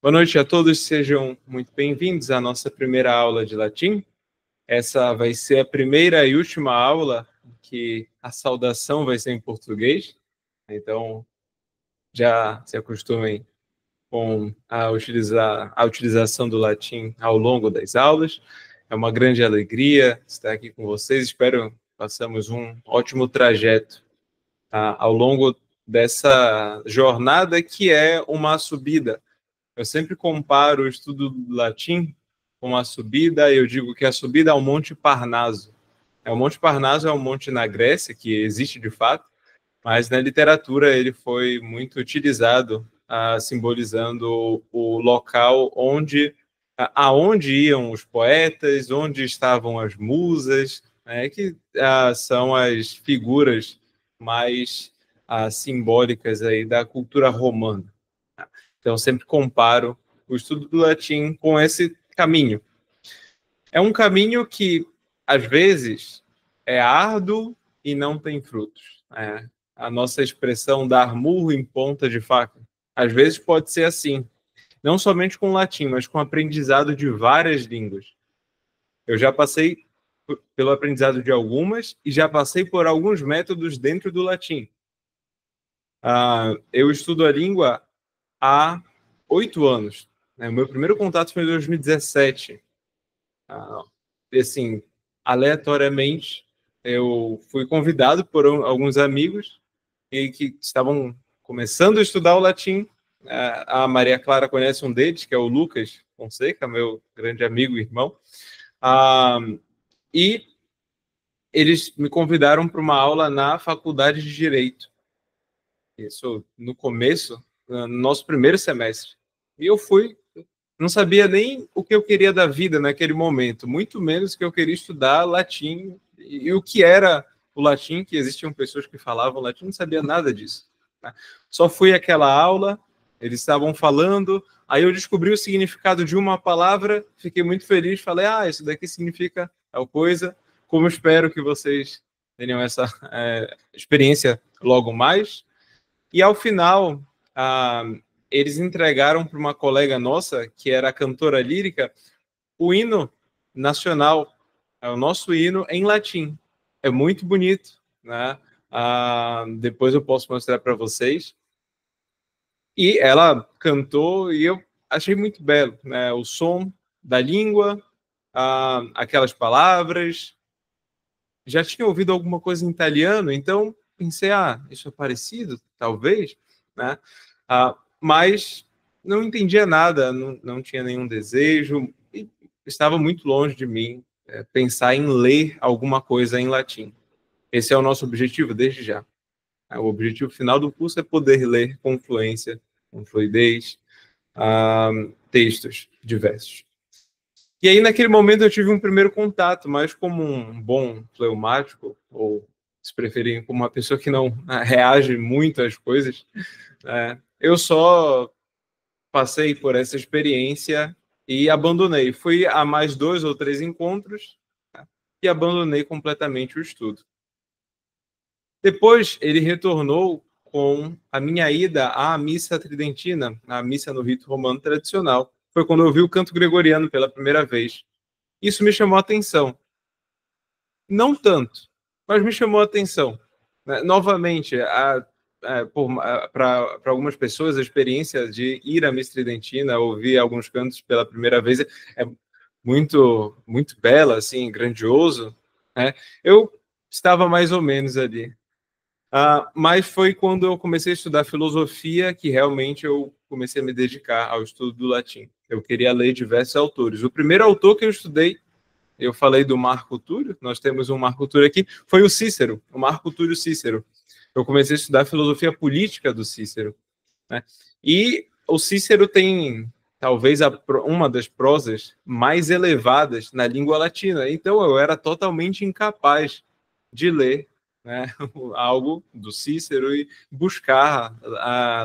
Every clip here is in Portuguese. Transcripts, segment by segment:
Boa noite a todos, sejam muito bem-vindos à nossa primeira aula de latim. Essa vai ser a primeira e última aula que a saudação vai ser em português, então já se acostumem com a utilização do latim ao longo das aulas. É uma grande alegria estar aqui com vocês, espero que façamos um ótimo trajeto ao longo dessa jornada que é uma subida. Eu sempre comparo o estudo do latim com a subida, e eu digo que a subida ao Monte Parnaso. O Monte Parnaso é um monte na Grécia, que existe de fato, mas na literatura ele foi muito utilizado, simbolizando o local aonde iam os poetas, onde estavam as musas, né, que são as figuras mais simbólicas aí da cultura romana. Então, sempre comparo o estudo do latim com esse caminho. É um caminho que, às vezes, é árduo e não tem frutos. A nossa expressão dar murro em ponta de faca, às vezes pode ser assim. Não somente com o latim, mas com o aprendizado de várias línguas. Eu já passei pelo aprendizado de algumas e já passei por alguns métodos dentro do latim. Eu estudo a língua há 8 anos. O meu primeiro contato foi em 2017. Assim, aleatoriamente, eu fui convidado por alguns amigos que estavam começando a estudar o latim. A Maria Clara conhece um deles, que é o Lucas Fonseca, meu grande amigo e irmão. E eles me convidaram para uma aula na Faculdade de Direito. Isso no começo, no nosso primeiro semestre. E eu fui, não sabia nem o que eu queria da vida naquele momento, muito menos que eu queria estudar latim e o que era o latim, que existiam pessoas que falavam latim, não sabia nada disso. Só fui àquela aula, eles estavam falando, aí eu descobri o significado de uma palavra, fiquei muito feliz, falei, isso daqui significa tal coisa, como espero que vocês tenham essa experiência logo mais. E ao final, eles entregaram para uma colega nossa, que era cantora lírica, o hino nacional, o nosso hino em latim. É muito bonito, né? Depois eu posso mostrar para vocês. E ela cantou e eu achei muito belo, né? O som da língua, aquelas palavras. Já tinha ouvido alguma coisa em italiano, então pensei, isso é parecido, talvez, né? Mas não entendia nada, não tinha nenhum desejo, e estava muito longe de mim pensar em ler alguma coisa em latim. Esse é o nosso objetivo desde já. O objetivo final do curso é poder ler com fluência, com fluidez, textos diversos. E aí, naquele momento, eu tive um primeiro contato, mas como um bom fleumático, ou se preferirem, como uma pessoa que não reage muito às coisas, eu só passei por essa experiência e abandonei. Fui a mais 2 ou 3 encontros e abandonei completamente o estudo. Depois, ele retornou com a minha ida à missa tridentina, a missa no rito romano tradicional. Foi quando eu vi o canto gregoriano pela primeira vez. Isso me chamou a atenção. Não tanto, mas me chamou a atenção. Novamente, para algumas pessoas, a experiência de ir à missa tridentina, ouvir alguns cantos pela primeira vez, é muito, muito bela, assim, grandioso. Eu estava mais ou menos ali. Mas foi quando eu comecei a estudar filosofia que realmente eu comecei a me dedicar ao estudo do latim. Eu queria ler diversos autores. O primeiro autor que eu estudei, eu falei do Marco Túlio, nós temos um Marco Túlio aqui, foi o Cícero, o Marco Túlio Cícero. Eu comecei a estudar a filosofia política do Cícero. E o Cícero tem, talvez, uma das prosas mais elevadas na língua latina. Então, eu era totalmente incapaz de ler algo do Cícero e buscar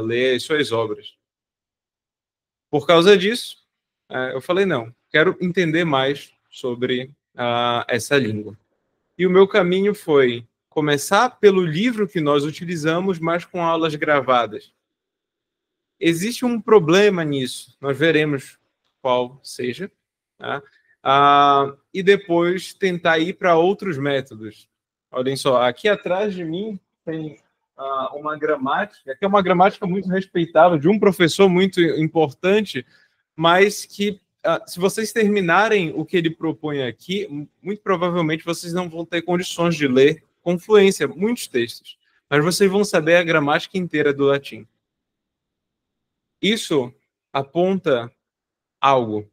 ler as suas obras. Por causa disso, eu falei, não, quero entender mais sobre essa língua. E o meu caminho foi começar pelo livro que nós utilizamos, mas com aulas gravadas. existe um problema nisso, nós veremos qual seja, tá? E depois tentar ir para outros métodos. Olhem só, aqui atrás de mim tem uma gramática, que é uma gramática muito respeitável, de um professor muito importante, mas que, se vocês terminarem o que ele propõe aqui, muito provavelmente vocês não vão ter condições de ler com fluência muitos textos, mas vocês vão saber a gramática inteira do latim. Isso aponta algo.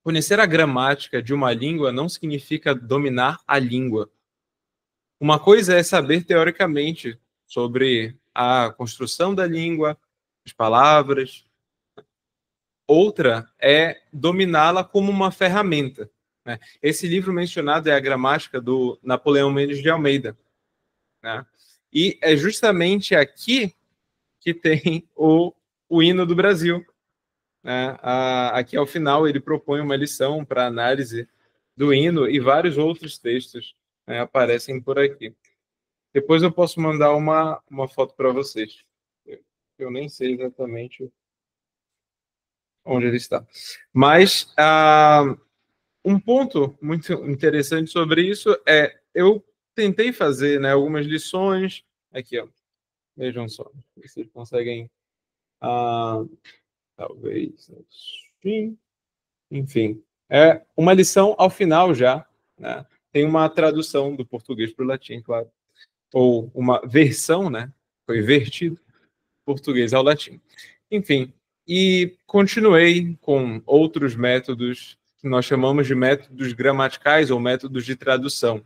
Conhecer a gramática de uma língua não significa dominar a língua. Uma coisa é saber teoricamente sobre a construção da língua, as palavras. Outra é dominá-la como uma ferramenta, né? Esse livro mencionado é a Gramática do Napoleão Mendes de Almeida, né? E é justamente aqui que tem o hino do Brasil, né? Aqui ao final ele propõe uma lição para análise do hino e vários outros textos, né, aparecem por aqui. Depois eu posso mandar uma foto para vocês. Eu nem sei exatamente onde ele está. Mas um ponto muito interessante sobre isso é, eu tentei fazer, né, algumas lições. Aqui, ó. Vejam só. Vocês conseguem... talvez... Enfim. É uma lição ao final já, né? Tem uma tradução do português para o latim, claro. Ou uma versão, né? Foi vertido português ao latim. Enfim, e continuei com outros métodos que nós chamamos de métodos gramaticais ou métodos de tradução.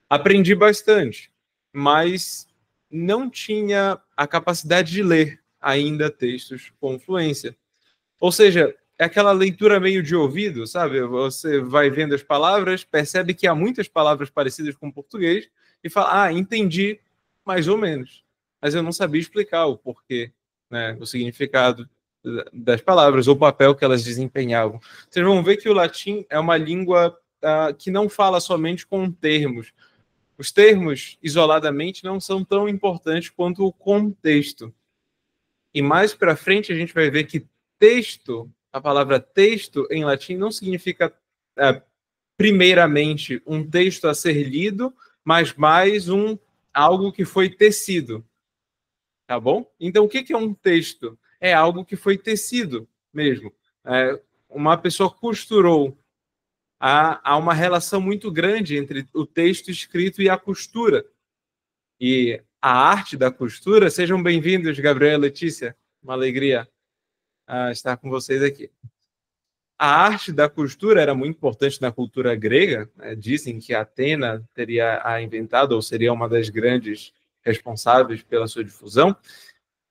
Aprendi bastante, mas não tinha a capacidade de ler ainda textos com fluência. Ou seja, é aquela leitura meio de ouvido, sabe? Você vai vendo as palavras, percebe que há muitas palavras parecidas com o português e fala, entendi mais ou menos. Mas eu não sabia explicar o porquê, né? O significado das palavras, ou o papel que elas desempenhavam. Vocês vão ver que o latim é uma língua que não fala somente com termos. Os termos, isoladamente, não são tão importantes quanto o contexto. E mais para frente a gente vai ver que texto, a palavra texto em latim não significa, primeiramente, um texto a ser lido, mas mais algo que foi tecido. Tá bom? Então, o que é um texto? É algo que foi tecido mesmo. Uma pessoa costurou. Há uma relação muito grande entre o texto escrito e a costura. E a arte da costura, sejam bem-vindos, Gabriel e Letícia. Uma alegria estar com vocês aqui. A arte da costura era muito importante na cultura grega, né? Dizem que Atena teria a inventado, ou seria uma das grandes responsáveis pela sua difusão.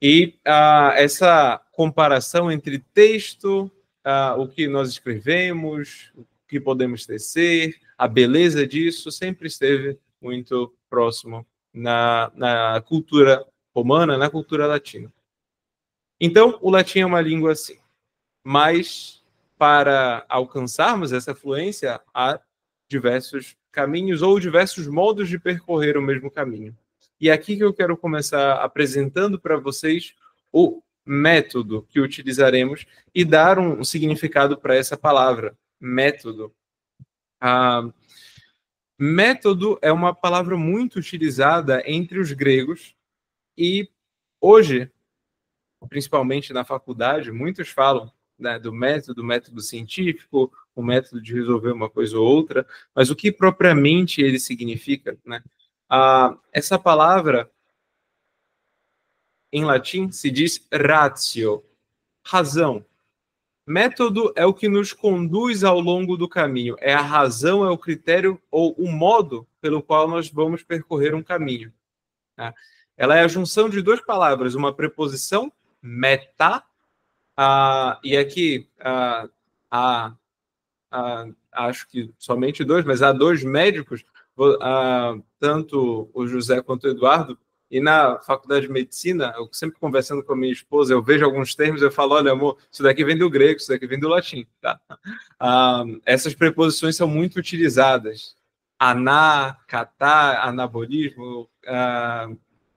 E essa comparação entre texto, o que nós escrevemos, o que podemos tecer, a beleza disso, sempre esteve muito próximo na cultura romana, na cultura latina. Então, o latim é uma língua assim. Mas, para alcançarmos essa fluência, há diversos caminhos ou diversos modos de percorrer o mesmo caminho. E é aqui que eu quero começar apresentando para vocês o método que utilizaremos e dar um significado para essa palavra, método. Método é uma palavra muito utilizada entre os gregos e hoje, principalmente na faculdade, muitos falam, né, do método científico, o método de resolver uma coisa ou outra, mas o que propriamente ele significa, né? Essa palavra, em latim, se diz ratio, razão. Método é o que nos conduz ao longo do caminho, é a razão, é o critério ou o modo pelo qual nós vamos percorrer um caminho, tá? Ela é a junção de duas palavras, uma preposição, meta, e aqui acho que somente dois, mas há dois médicos, tanto o José quanto o Eduardo, e na faculdade de medicina, eu sempre conversando com a minha esposa, eu vejo alguns termos, eu falo, olha, amor, isso daqui vem do grego, isso daqui vem do latim, tá? Essas preposições são muito utilizadas. Aná, catá, anabolismo,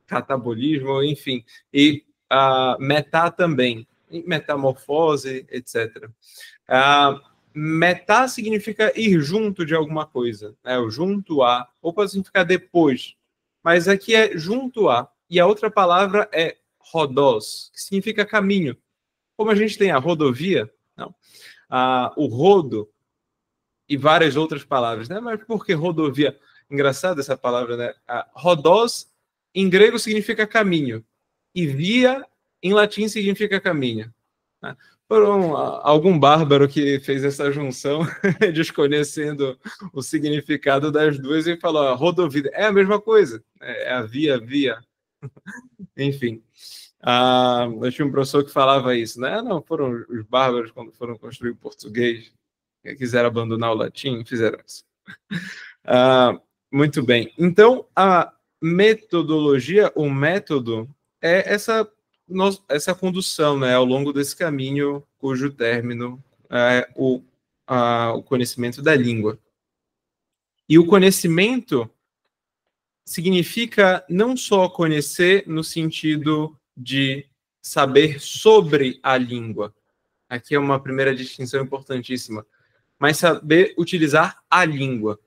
catabolismo, enfim. E metá também, metamorfose, etc. Metá significa ir junto de alguma coisa, né? O junto a, ou pode significar depois, mas aqui é junto a, e a outra palavra é rodós, que significa caminho. Como a gente tem a rodovia, não, o rodo e várias outras palavras, né? Mas por que rodovia? Engraçado essa palavra, né? Rodós, em grego, significa caminho, e via, em latim, significa caminho. Né? Por algum bárbaro que fez essa junção, desconhecendo o significado das duas, e falou, rodovia, é a mesma coisa, é a via. Enfim. Eu tinha um professor que falava isso, né? Não, foram os bárbaros, quando foram construir o português, que quiseram abandonar o latim, fizeram isso. Muito bem. Então, a metodologia, o método, é essa condução, né, ao longo desse caminho, cujo término é o conhecimento da língua. E o conhecimento significa não só conhecer no sentido de saber sobre a língua. Aqui é uma primeira distinção importantíssima. Mas saber utilizar a língua.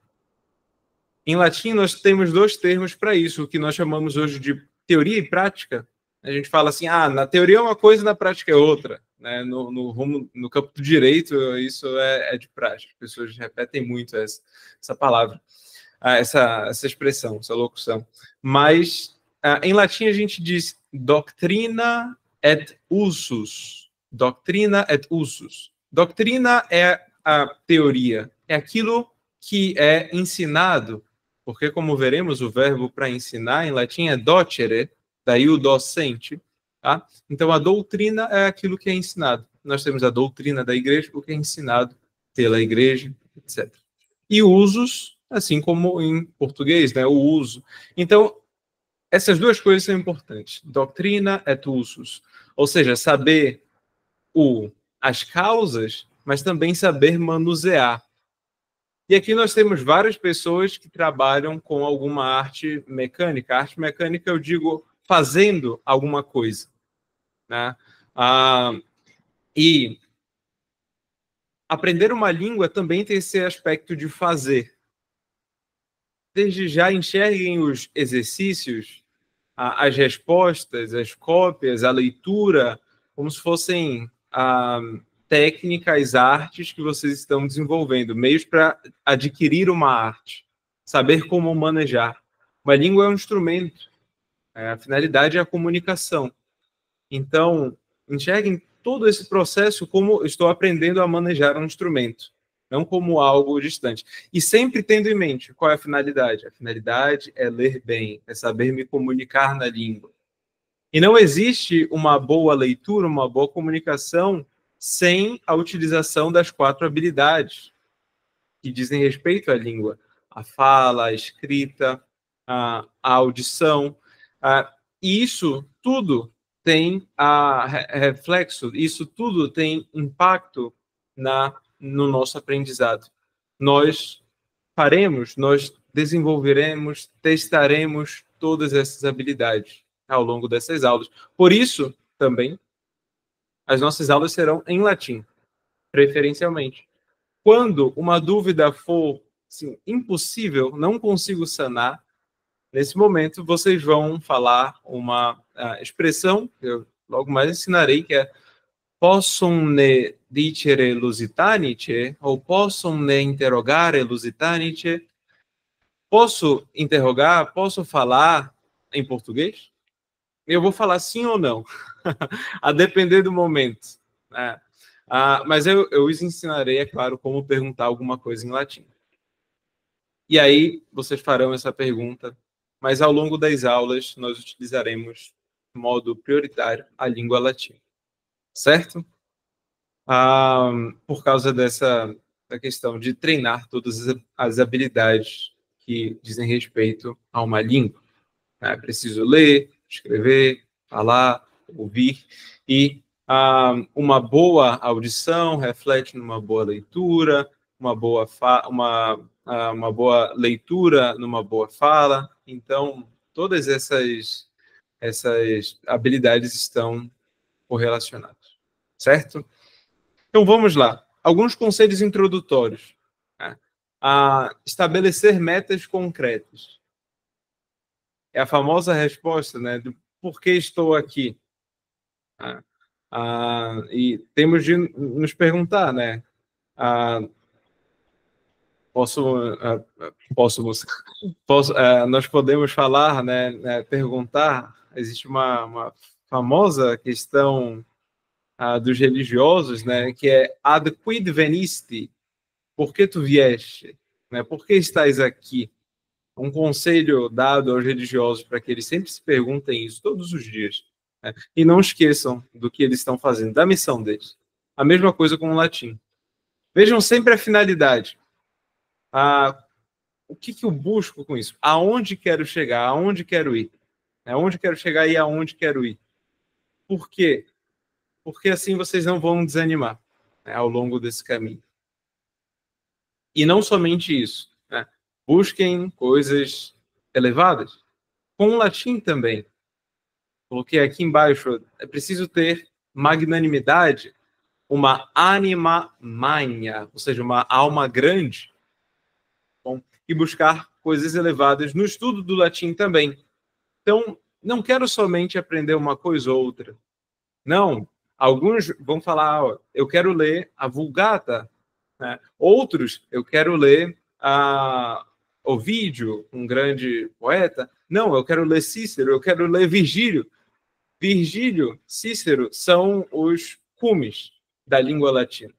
Em latim, nós temos dois termos para isso, o que nós chamamos hoje de teoria e prática. A gente fala assim, na teoria é uma coisa e na prática é outra. Né? No campo do direito, isso é de prática. As pessoas repetem muito essa palavra, essa expressão, essa locução. Mas, em latim, a gente diz doctrina et usus. Doctrina et usus. Doutrina é a teoria, é aquilo que é ensinado, porque, como veremos, o verbo para ensinar em latim é docere, daí o docente. Tá? Então, a doutrina é aquilo que é ensinado. Nós temos a doutrina da igreja, o que é ensinado pela igreja, etc. E usos, assim como em português, né? O uso. Então, essas duas coisas são importantes. Doutrina et usus. Ou seja, saber as causas, mas também saber manusear. E aqui nós temos várias pessoas que trabalham com alguma arte mecânica. Arte mecânica, eu digo, fazendo alguma coisa. Né? E aprender uma língua também tem esse aspecto de fazer. Desde já enxerguem os exercícios, as respostas, as cópias, a leitura, como se fossem técnicas, artes que vocês estão desenvolvendo, meios para adquirir uma arte, saber como manejar. Uma língua é um instrumento, a finalidade é a comunicação. Então, enxerguem todo esse processo como estou aprendendo a manejar um instrumento, não como algo distante. E sempre tendo em mente qual é a finalidade. A finalidade é ler bem, é saber me comunicar na língua. E não existe uma boa leitura, uma boa comunicação sem a utilização das 4 habilidades que dizem respeito à língua. A fala, a escrita, a audição. E isso tudo tem reflexo, isso tudo tem impacto no nosso aprendizado. Nós nós desenvolveremos, testaremos todas essas habilidades ao longo dessas aulas. Por isso, também, as nossas aulas serão em latim, preferencialmente. Quando uma dúvida for assim, impossível, não consigo sanar, nesse momento vocês vão falar uma expressão, que eu logo mais ensinarei, que é possum ne dicere lusitanice, ou possum ne interrogare lusitanice. Posso interrogar, posso falar em português? Eu vou falar sim ou não, a depender do momento. Né? Mas eu os ensinarei, é claro, como perguntar alguma coisa em latim. E aí, vocês farão essa pergunta, mas ao longo das aulas nós utilizaremos, de modo prioritário, a língua latina. Certo? Por causa da questão de treinar todas as habilidades que dizem respeito a uma língua. É preciso ler, escrever, falar, ouvir, e uma boa audição reflete numa boa leitura, uma boa leitura numa boa fala. Então, todas essas essas habilidades estão correlacionadas, certo? Então, vamos lá. Alguns conselhos introdutórios. Né? Estabelecer metas concretas. É a famosa resposta, né, do porquê estou aqui. E temos de nos perguntar, né? Nós podemos falar, né, perguntar. Existe uma famosa questão dos religiosos, né, que é ad quid venisti? Por que tu vieste? Né? Por que estás aqui? Um conselho dado aos religiosos para que eles sempre se perguntem isso todos os dias. Né? E não esqueçam do que eles estão fazendo, da missão deles. A mesma coisa com o latim. Vejam sempre a finalidade. O que eu busco com isso? Aonde quero chegar? Aonde quero ir? Aonde quero chegar e aonde quero ir? Por quê? Porque assim vocês não vão desanimar, né, ao longo desse caminho. E não somente isso. Né? Busquem coisas elevadas. Com o latim também. Coloquei aqui embaixo, é preciso ter magnanimidade, uma anima magna, ou seja, uma alma grande, bom, e buscar coisas elevadas no estudo do latim também. Então, não quero somente aprender uma coisa ou outra. Não, alguns vão falar, eu quero ler a Vulgata. Né? Outros, eu quero ler Ovídio, um grande poeta. Não, eu quero ler Cícero, eu quero ler Virgílio. Virgílio, Cícero são os cumes da língua latina.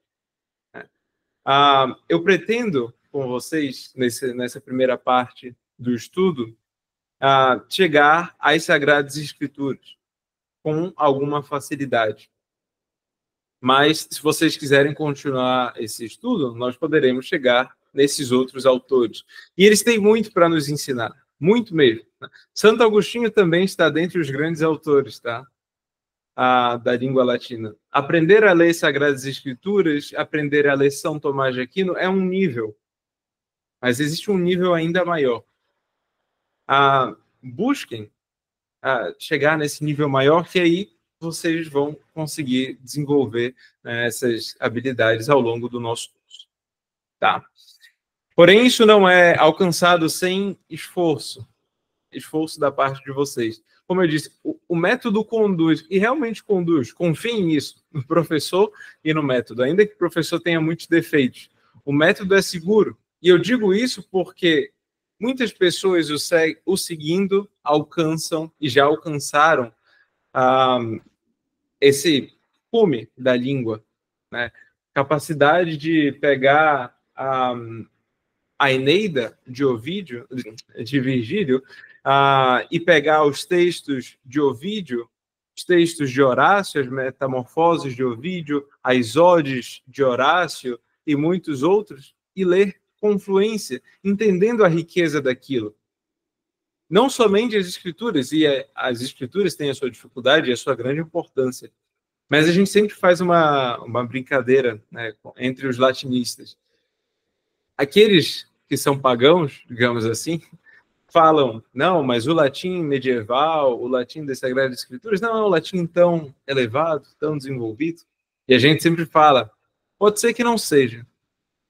Eu pretendo, com vocês, nessa primeira parte do estudo, chegar às Sagradas Escrituras com alguma facilidade. Mas, se vocês quiserem continuar esse estudo, nós poderemos chegar nesses outros autores. E eles têm muito para nos ensinar, muito mesmo. Santo Agostinho também está dentre os grandes autores, tá? Da língua latina. Aprender a ler Sagradas Escrituras, aprender a ler São Tomás de Aquino é um nível, mas existe um nível ainda maior. Busquem chegar nesse nível maior, que aí vocês vão conseguir desenvolver, né, essas habilidades ao longo do nosso curso. Tá? Porém, isso não é alcançado sem esforço da parte de vocês. Como eu disse, o método conduz, e realmente conduz. Confiem nisso, no professor e no método. Ainda que o professor tenha muitos defeitos, o método é seguro. E eu digo isso porque muitas pessoas o seguindo alcançam e já alcançaram esse cume da língua, né? Capacidade de pegar a Eneida de Ovídio, de Virgílio, e pegar os textos de Ovídio, os textos de Horácio, as Metamorfoses de Ovídio, as Odes de Horácio e muitos outros, e ler com fluência, entendendo a riqueza daquilo. Não somente as escrituras, e as escrituras têm a sua dificuldade e a sua grande importância, mas a gente sempre faz uma brincadeira, né, entre os latinistas. Aqueles que são pagãos, digamos assim, falam, não, mas o latim medieval, o latim das Sagradas Escrituras, não é um latim tão elevado, tão desenvolvido. E a gente sempre fala, pode ser que não seja,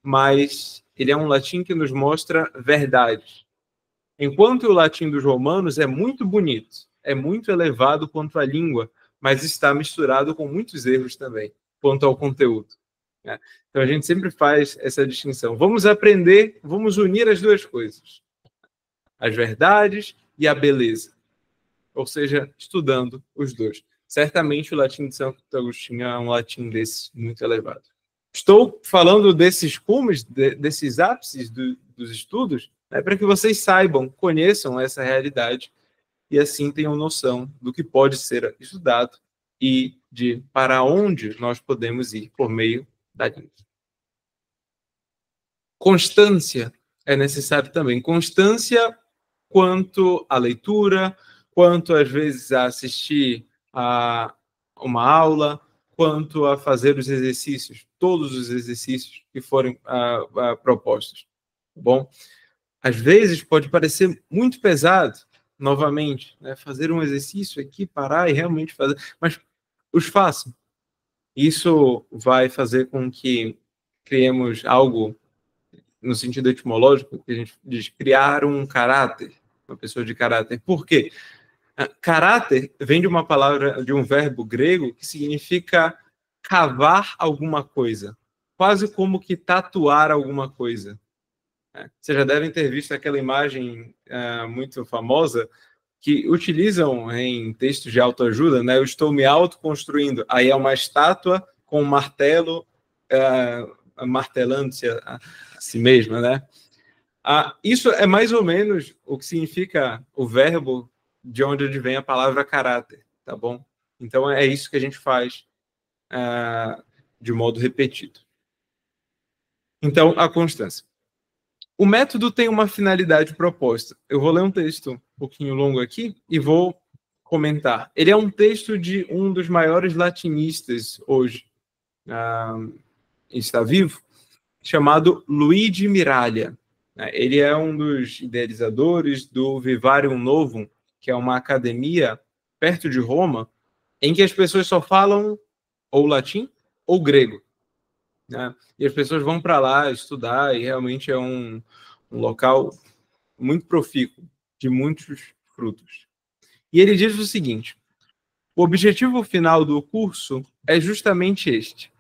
mas ele é um latim que nos mostra verdades. Enquanto o latim dos romanos é muito bonito, é muito elevado quanto à língua, mas está misturado com muitos erros também, quanto ao conteúdo. Né? Então a gente sempre faz essa distinção. Vamos aprender, vamos unir as duas coisas. As verdades e a beleza. Ou seja, estudando os dois. Certamente o latim de Santo Agostinho é um latim desse muito elevado. Estou falando desses cumes, desses ápices dos estudos, né, para que vocês saibam, conheçam essa realidade e assim tenham noção do que pode ser estudado e de para onde nós podemos ir por meio da língua. Constância é necessário também. Constância quanto à leitura, quanto às vezes a assistir a uma aula, quanto a fazer os exercícios, todos os exercícios que forem propostos. Bom, às vezes pode parecer muito pesado, novamente, né? Fazer um exercício aqui, parar e realmente fazer, mas os façam. Isso vai fazer com que criemos algo no sentido etimológico, que a gente diz criar um caráter, uma pessoa de caráter. Por quê? Caráter vem de uma palavra, de um verbo grego que significa cavar alguma coisa, quase como que tatuar alguma coisa. Vocês já devem ter visto aquela imagem muito famosa que utilizam em textos de autoajuda, né? Eu estou me autoconstruindo. Aí é uma estátua com um martelo martelando-se a si mesma, né? Isso é mais ou menos o que significa o verbo de onde advém a palavra caráter, tá bom? Então é isso que a gente faz de modo repetido. Então, a constância. O método tem uma finalidade proposta. Eu vou ler um texto um pouquinho longo aqui e vou comentar. Ele é um texto de um dos maiores latinistas hoje, está vivo, chamado Luigi Miraglia. Ele é um dos idealizadores do Vivarium Novum, que é uma academia perto de Roma, em que as pessoas só falam ou latim ou grego. Né? E as pessoas vão para lá estudar, e realmente é um local muito profícuo, de muitos frutos. E ele diz o seguinte: o objetivo final do curso é justamente este: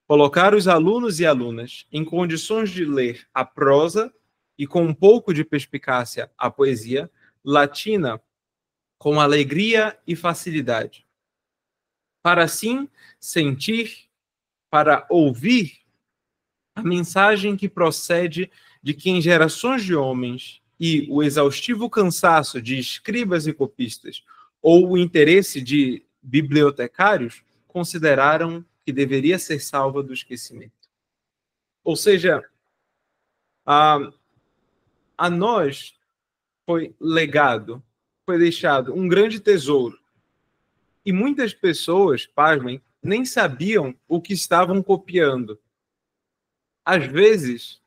colocar os alunos e alunas em condições de ler a prosa e, com um pouco de perspicácia, a poesia latina com alegria e facilidade, para assim sentir, para ouvir a mensagem que procede de que em gerações de homens e o exaustivo cansaço de escribas e copistas ou o interesse de bibliotecários consideraram que deveria ser salva do esquecimento. Ou seja, a nós foi legado, foi deixado um grande tesouro. E muitas pessoas, pasmem, nem sabiam o que estavam copiando. Às vezes,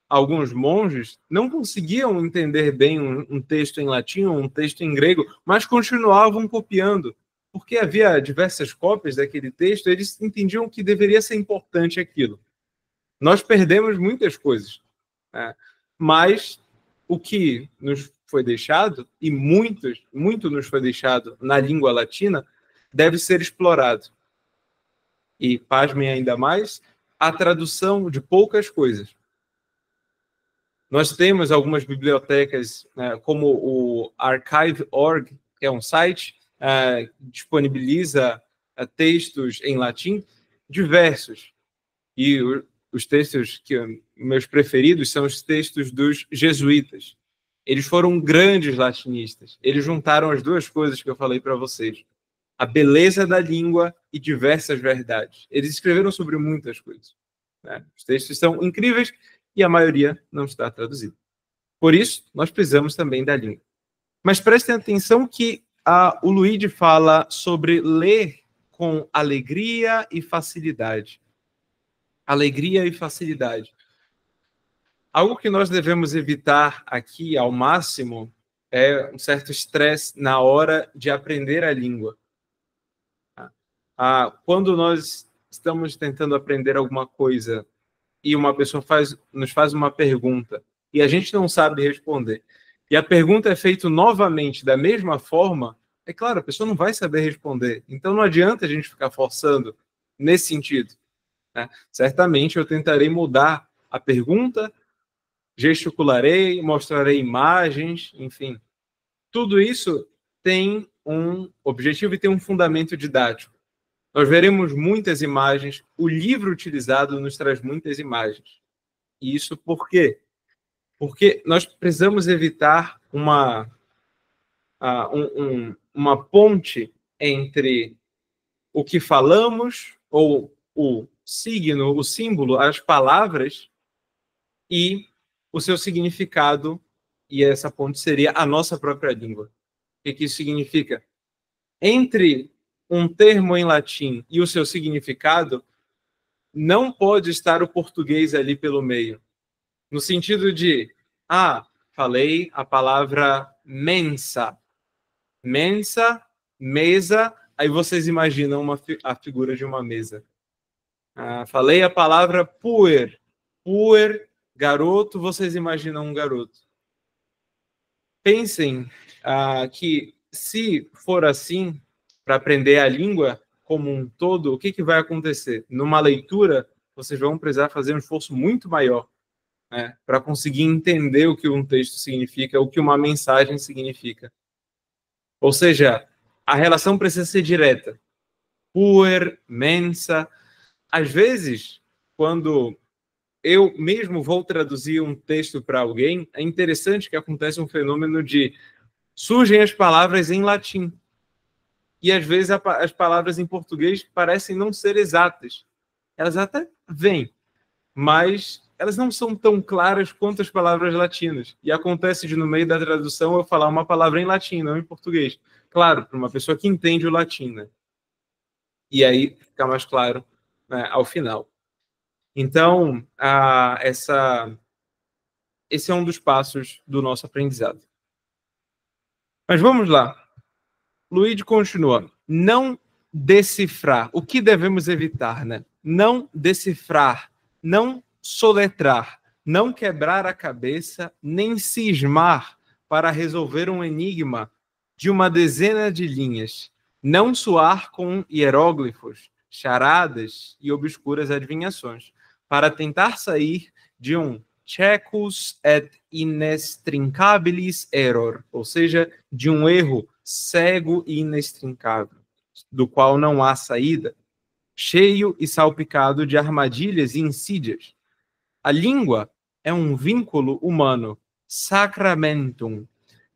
alguns monges não conseguiam entender bem um texto em latim ou um texto em grego, mas continuavam copiando, porque havia diversas cópias daquele texto, eles entendiam que deveria ser importante aquilo. Nós perdemos muitas coisas, né? Mas o que nos foi deixado, e muito nos foi deixado na língua latina, deve ser explorado. E, pasmem ainda mais, a tradução de poucas coisas. Nós temos algumas bibliotecas, como o Archive.org, que é um site que disponibiliza textos em latim diversos. E os textos meus preferidos são os textos dos jesuítas. Eles foram grandes latinistas. Eles juntaram as duas coisas que eu falei para vocês: a beleza da língua e diversas verdades. Eles escreveram sobre muitas coisas. Os textos são incríveis e a maioria não está traduzida. Por isso, nós precisamos também da língua. Mas prestem atenção que o Luigi fala sobre ler com alegria e facilidade. Alegria e facilidade. Algo que nós devemos evitar aqui ao máximo é um certo estresse na hora de aprender a língua. Quando nós estamos tentando aprender alguma coisa e uma pessoa nos faz uma pergunta e a gente não sabe responder, e a pergunta é feita novamente da mesma forma, é claro, a pessoa não vai saber responder. Então não adianta a gente ficar forçando nesse sentido. Certamente eu tentarei mudar a pergunta, gesticularei, mostrarei imagens, enfim. Tudo isso tem um objetivo e tem um fundamento didático. Nós veremos muitas imagens, o livro utilizado nos traz muitas imagens. E isso por quê? Porque nós precisamos evitar uma ponte entre o que falamos, ou o signo, o símbolo, as palavras, e o seu significado, e essa ponte seria a nossa própria língua. O que isso significa? Entre um termo em latim e o seu significado, não pode estar o português ali pelo meio. No sentido de, falei a palavra mensa, mensa, mesa, aí vocês imaginam a figura de uma mesa. Falei a palavra puer. Puer, garoto, vocês imaginam um garoto. Pensem que se for assim, para aprender a língua como um todo, o que vai acontecer? Numa leitura, vocês vão precisar fazer um esforço muito maior, né, para conseguir entender o que um texto significa, o que uma mensagem significa. Ou seja, a relação precisa ser direta. Puer, mensa. Às vezes, quando eu mesmo vou traduzir um texto para alguém, é interessante que acontece um fenômeno de surgem as palavras em latim. E às vezes as palavras em português parecem não ser exatas. Elas até vêm, mas elas não são tão claras quanto as palavras latinas. E acontece de, no meio da tradução, eu falar uma palavra em latim, não em português. Claro, para uma pessoa que entende o latim, né? E aí fica mais claro, né, ao final. Então, esse é um dos passos do nosso aprendizado. Mas vamos lá. Luigi continua. Não decifrar. O que devemos evitar, né? Não decifrar, não soletrar, não quebrar a cabeça, nem cismar para resolver um enigma de uma dezena de linhas. Não soar com hieróglifos, charadas e obscuras adivinhações, para tentar sair de um cecus et inextrincabilis error, ou seja, de um erro cego e inextrincável, do qual não há saída, cheio e salpicado de armadilhas e insídias. A língua é um vínculo humano, sacramentum,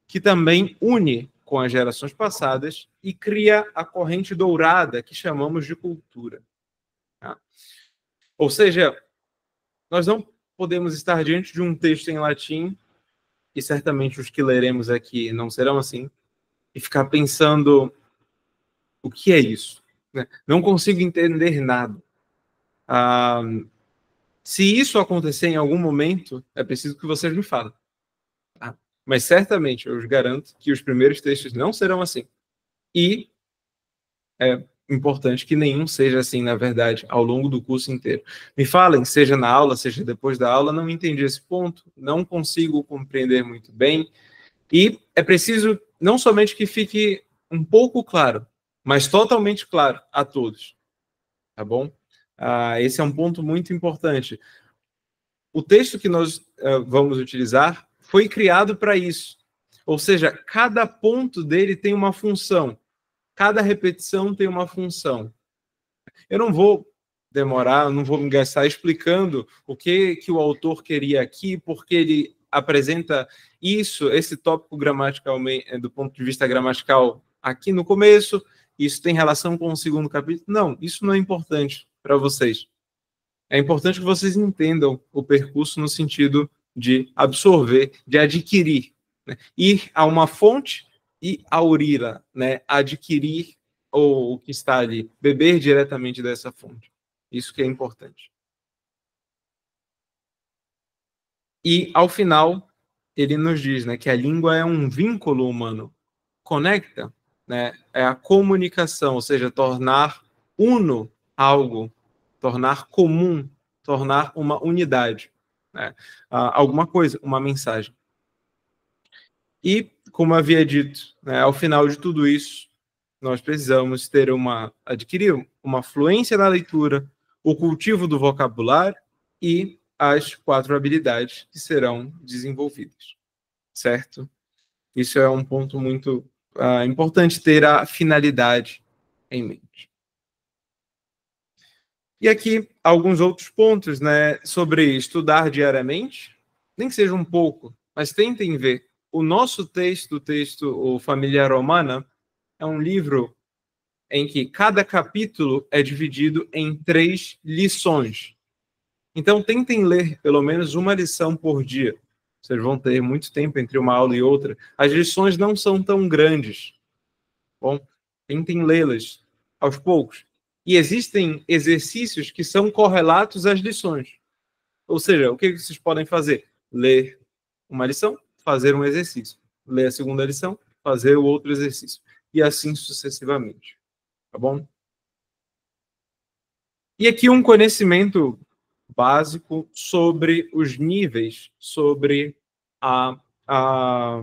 que também une com as gerações passadas e cria a corrente dourada que chamamos de cultura. Tá? Ou seja, nós não podemos estar diante de um texto em latim, e certamente os que leremos aqui não serão assim, e ficar pensando, o que é isso? Não consigo entender nada. Se isso acontecer em algum momento, é preciso que vocês me falem. Tá? Mas certamente, eu os garanto que os primeiros textos não serão assim. E é importante que nenhum seja assim, na verdade, ao longo do curso inteiro. Me falem, seja na aula, seja depois da aula, não entendi esse ponto, não consigo compreender muito bem. E é preciso não somente que fique um pouco claro, mas totalmente claro a todos. Tá bom? Esse é um ponto muito importante. O texto que nós vamos utilizar foi criado para isso. Ou seja, cada ponto dele tem uma função. Cada repetição tem uma função. Eu não vou demorar, não vou me gastar explicando o que o autor queria aqui, porque ele apresenta isso, esse tópico gramatical, do ponto de vista gramatical, aqui no começo, isso tem relação com o segundo capítulo. Não, isso não é importante para vocês. É importante que vocês entendam o percurso no sentido de absorver, de adquirir, né? Ir a uma fonte e aurila, né? Adquirir o que está ali, beber diretamente dessa fonte. Isso que é importante. E, ao final, ele nos diz, né, que a língua é um vínculo humano. Conecta, né? É a comunicação, ou seja, tornar uno algo, tornar comum, tornar uma unidade, né? Alguma coisa, uma mensagem. E, como havia dito, né, ao final de tudo isso, nós precisamos adquirir uma fluência na leitura, o cultivo do vocabulário e as 4 habilidades que serão desenvolvidas, certo? Isso é um ponto muito importante, ter a finalidade em mente. E aqui, alguns outros pontos, né, sobre estudar diariamente, nem que seja um pouco, mas tentem ver. O nosso texto, o Família Romana, é um livro em que cada capítulo é dividido em 3 lições. Então, tentem ler pelo menos uma lição por dia. Vocês vão ter muito tempo entre uma aula e outra. As lições não são tão grandes. Bom, tentem lê-las aos poucos. E existem exercícios que são correlatos às lições. Ou seja, o que vocês podem fazer? Ler uma lição, fazer um exercício. Ler a segunda lição, fazer o outro exercício. E assim sucessivamente. Tá bom? E aqui um conhecimento básico sobre os níveis, sobre a, a,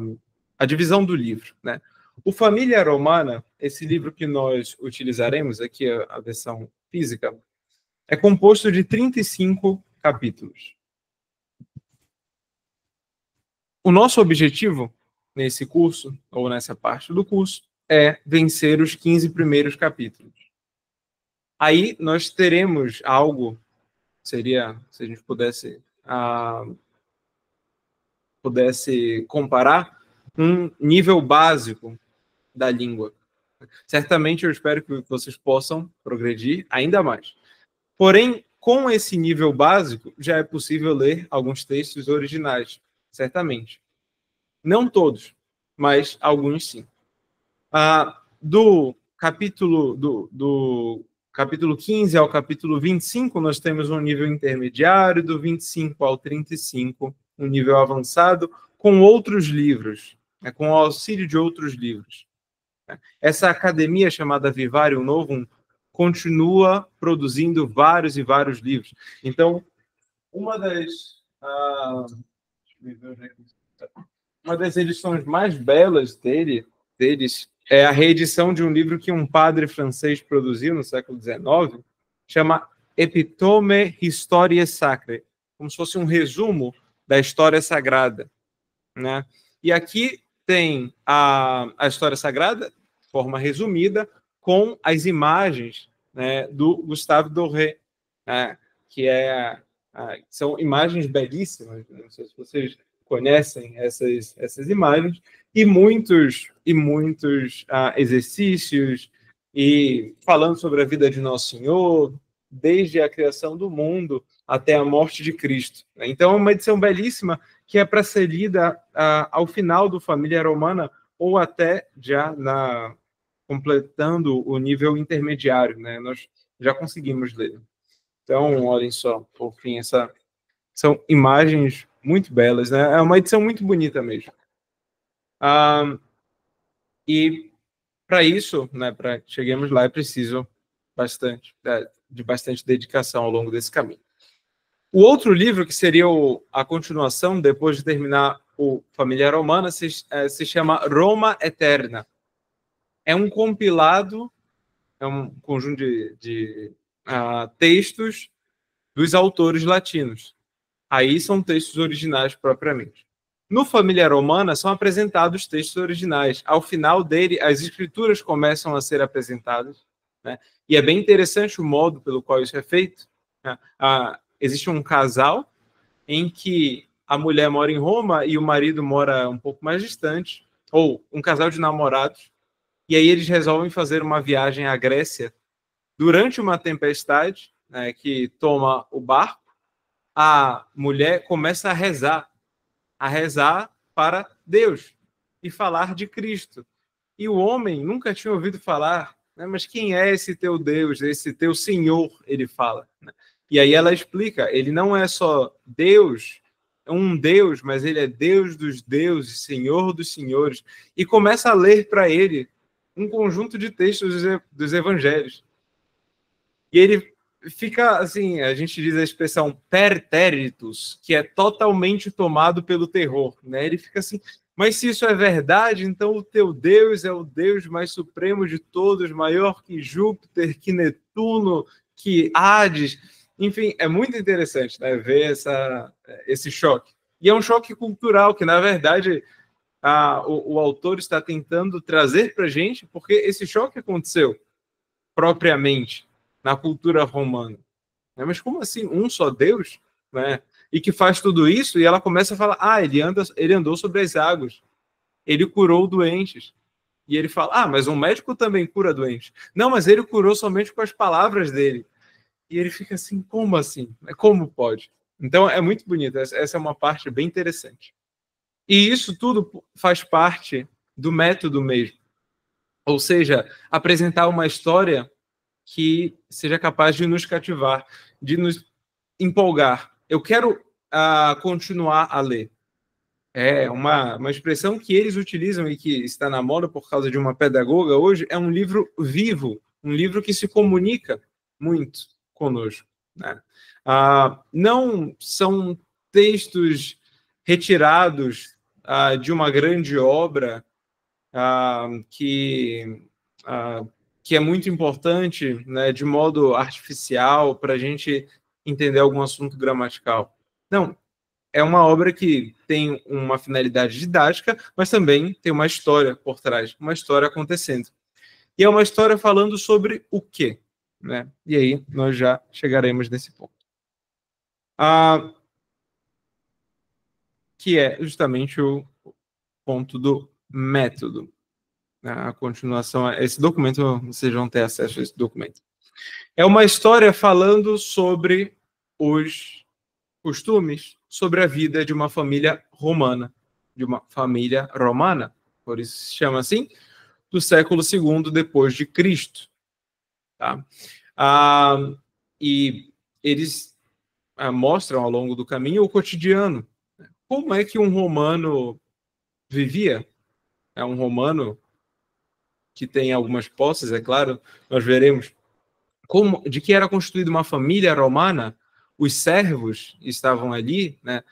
a divisão do livro, né? O Família Romana, esse livro que nós utilizaremos aqui, a versão física, é composto de 35 capítulos. O nosso objetivo nesse curso, ou nessa parte do curso, é vencer os 15 primeiros capítulos. Aí nós teremos algo, seria, se a gente pudesse comparar, um nível básico da língua. Certamente eu espero que vocês possam progredir ainda mais. Porém, com esse nível básico, já é possível ler alguns textos originais, certamente. Não todos, mas alguns sim. Do capítulo 15 ao capítulo 25, nós temos um nível intermediário, do 25 ao 35, um nível avançado, com outros livros, com o auxílio de outros livros. Essa academia chamada Vivarium Novum continua produzindo vários e vários livros. Então, uma das edições mais belas deles é a reedição de um livro que um padre francês produziu no século XIX, chama Epitome Historiae Sacrae, como se fosse um resumo da história sagrada, né? E aqui tem a história sagrada, de forma resumida, com as imagens, né, do Gustave Doré, né, que são imagens belíssimas, não sei se vocês conhecem essas imagens, e muitos exercícios, e falando sobre a vida de Nosso Senhor, desde a criação do mundo até a morte de Cristo. Então, é uma edição belíssima que é para ser lida ao final do Família Romana, ou até já completando o nível intermediário, né? Nós já conseguimos ler. Então, olhem só, por fim, são imagens muito belas, né? É uma edição muito bonita mesmo. E para isso, né, para que cheguemos lá, é preciso de bastante dedicação ao longo desse caminho. O outro livro, que seria a continuação, depois de terminar o Família Romana, se chama Roma Eterna. É um compilado, é um conjunto de textos dos autores latinos. Aí são textos originais propriamente. No Família Romana são apresentados textos originais. Ao final dele, as escrituras começam a ser apresentadas, né? E é bem interessante o modo pelo qual isso é feito, né? Existe um casal em que a mulher mora em Roma e o marido mora um pouco mais distante, ou um casal de namorados, e aí eles resolvem fazer uma viagem à Grécia durante uma tempestade, né, que toma o barco. A mulher começa a rezar para Deus e falar de Cristo. E o homem nunca tinha ouvido falar, né, mas quem é esse teu Deus, esse teu Senhor, ele fala, né? E aí ela explica, ele não é só Deus, um Deus, mas ele é Deus dos deuses, Senhor dos senhores, e começa a ler para ele um conjunto de textos dos evangelhos. E ele fica, assim, a gente diz a expressão pertéritos, que é totalmente tomado pelo terror, né? Ele fica assim, mas se isso é verdade, então o teu Deus é o Deus mais supremo de todos, maior que Júpiter, que Netuno, que Hades. Enfim, é muito interessante, né, ver esse choque. E é um choque cultural que, na verdade, o autor está tentando trazer para a gente, porque esse choque aconteceu propriamente na cultura romana. Mas como assim? Um só Deus? Né? E que faz tudo isso? E ela começa a falar, ele andou sobre as águas. Ele curou doentes. E ele fala, mas um médico também cura doentes. Não, mas ele curou somente com as palavras dele. E ele fica assim, como assim? Como pode? Então, é muito bonito. Essa é uma parte bem interessante. E isso tudo faz parte do método mesmo. Ou seja, apresentar uma história que seja capaz de nos cativar, de nos empolgar. Eu quero continuar a ler. É uma expressão que eles utilizam e que está na moda por causa de uma pedagoga hoje, é um livro vivo, um livro que se comunica muito conosco, né? Não são textos retirados de uma grande obra que, que é muito importante, né, de modo artificial para a gente entender algum assunto gramatical. Não, é uma obra que tem uma finalidade didática, mas também tem uma história por trás, uma história acontecendo. E é uma história falando sobre o quê? Né? E aí nós já chegaremos nesse ponto. Que é justamente o ponto do método. A continuação, esse documento, vocês vão ter acesso a esse documento. É uma história falando sobre os costumes, sobre a vida de uma família romana, por isso se chama assim, do século II depois de Cristo. Tá? E eles mostram ao longo do caminho o cotidiano. Como é que um romano vivia? É um romano que tem algumas posses, é claro, nós veremos de que era constituída uma família romana. Os servos estavam ali, né?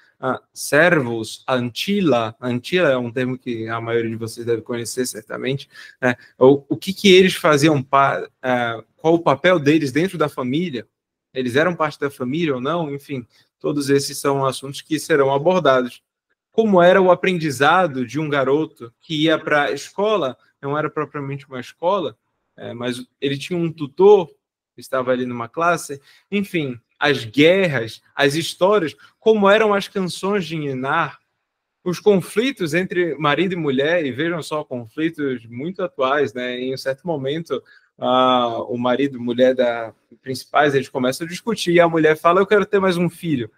Servos, antila é um termo que a maioria de vocês deve conhecer certamente, né? O que eles faziam, qual o papel deles dentro da família, eles eram parte da família ou não, enfim, todos esses são assuntos que serão abordados. Como era o aprendizado de um garoto que ia para a escola, não era propriamente uma escola, mas ele tinha um tutor, estava ali numa classe, enfim, as guerras, as histórias, como eram as canções de ninar, os conflitos entre marido e mulher, e vejam só, conflitos muito atuais, né? Em um certo momento, o marido e a mulher principais, eles começam a discutir, e a mulher fala, eu quero ter mais um filho.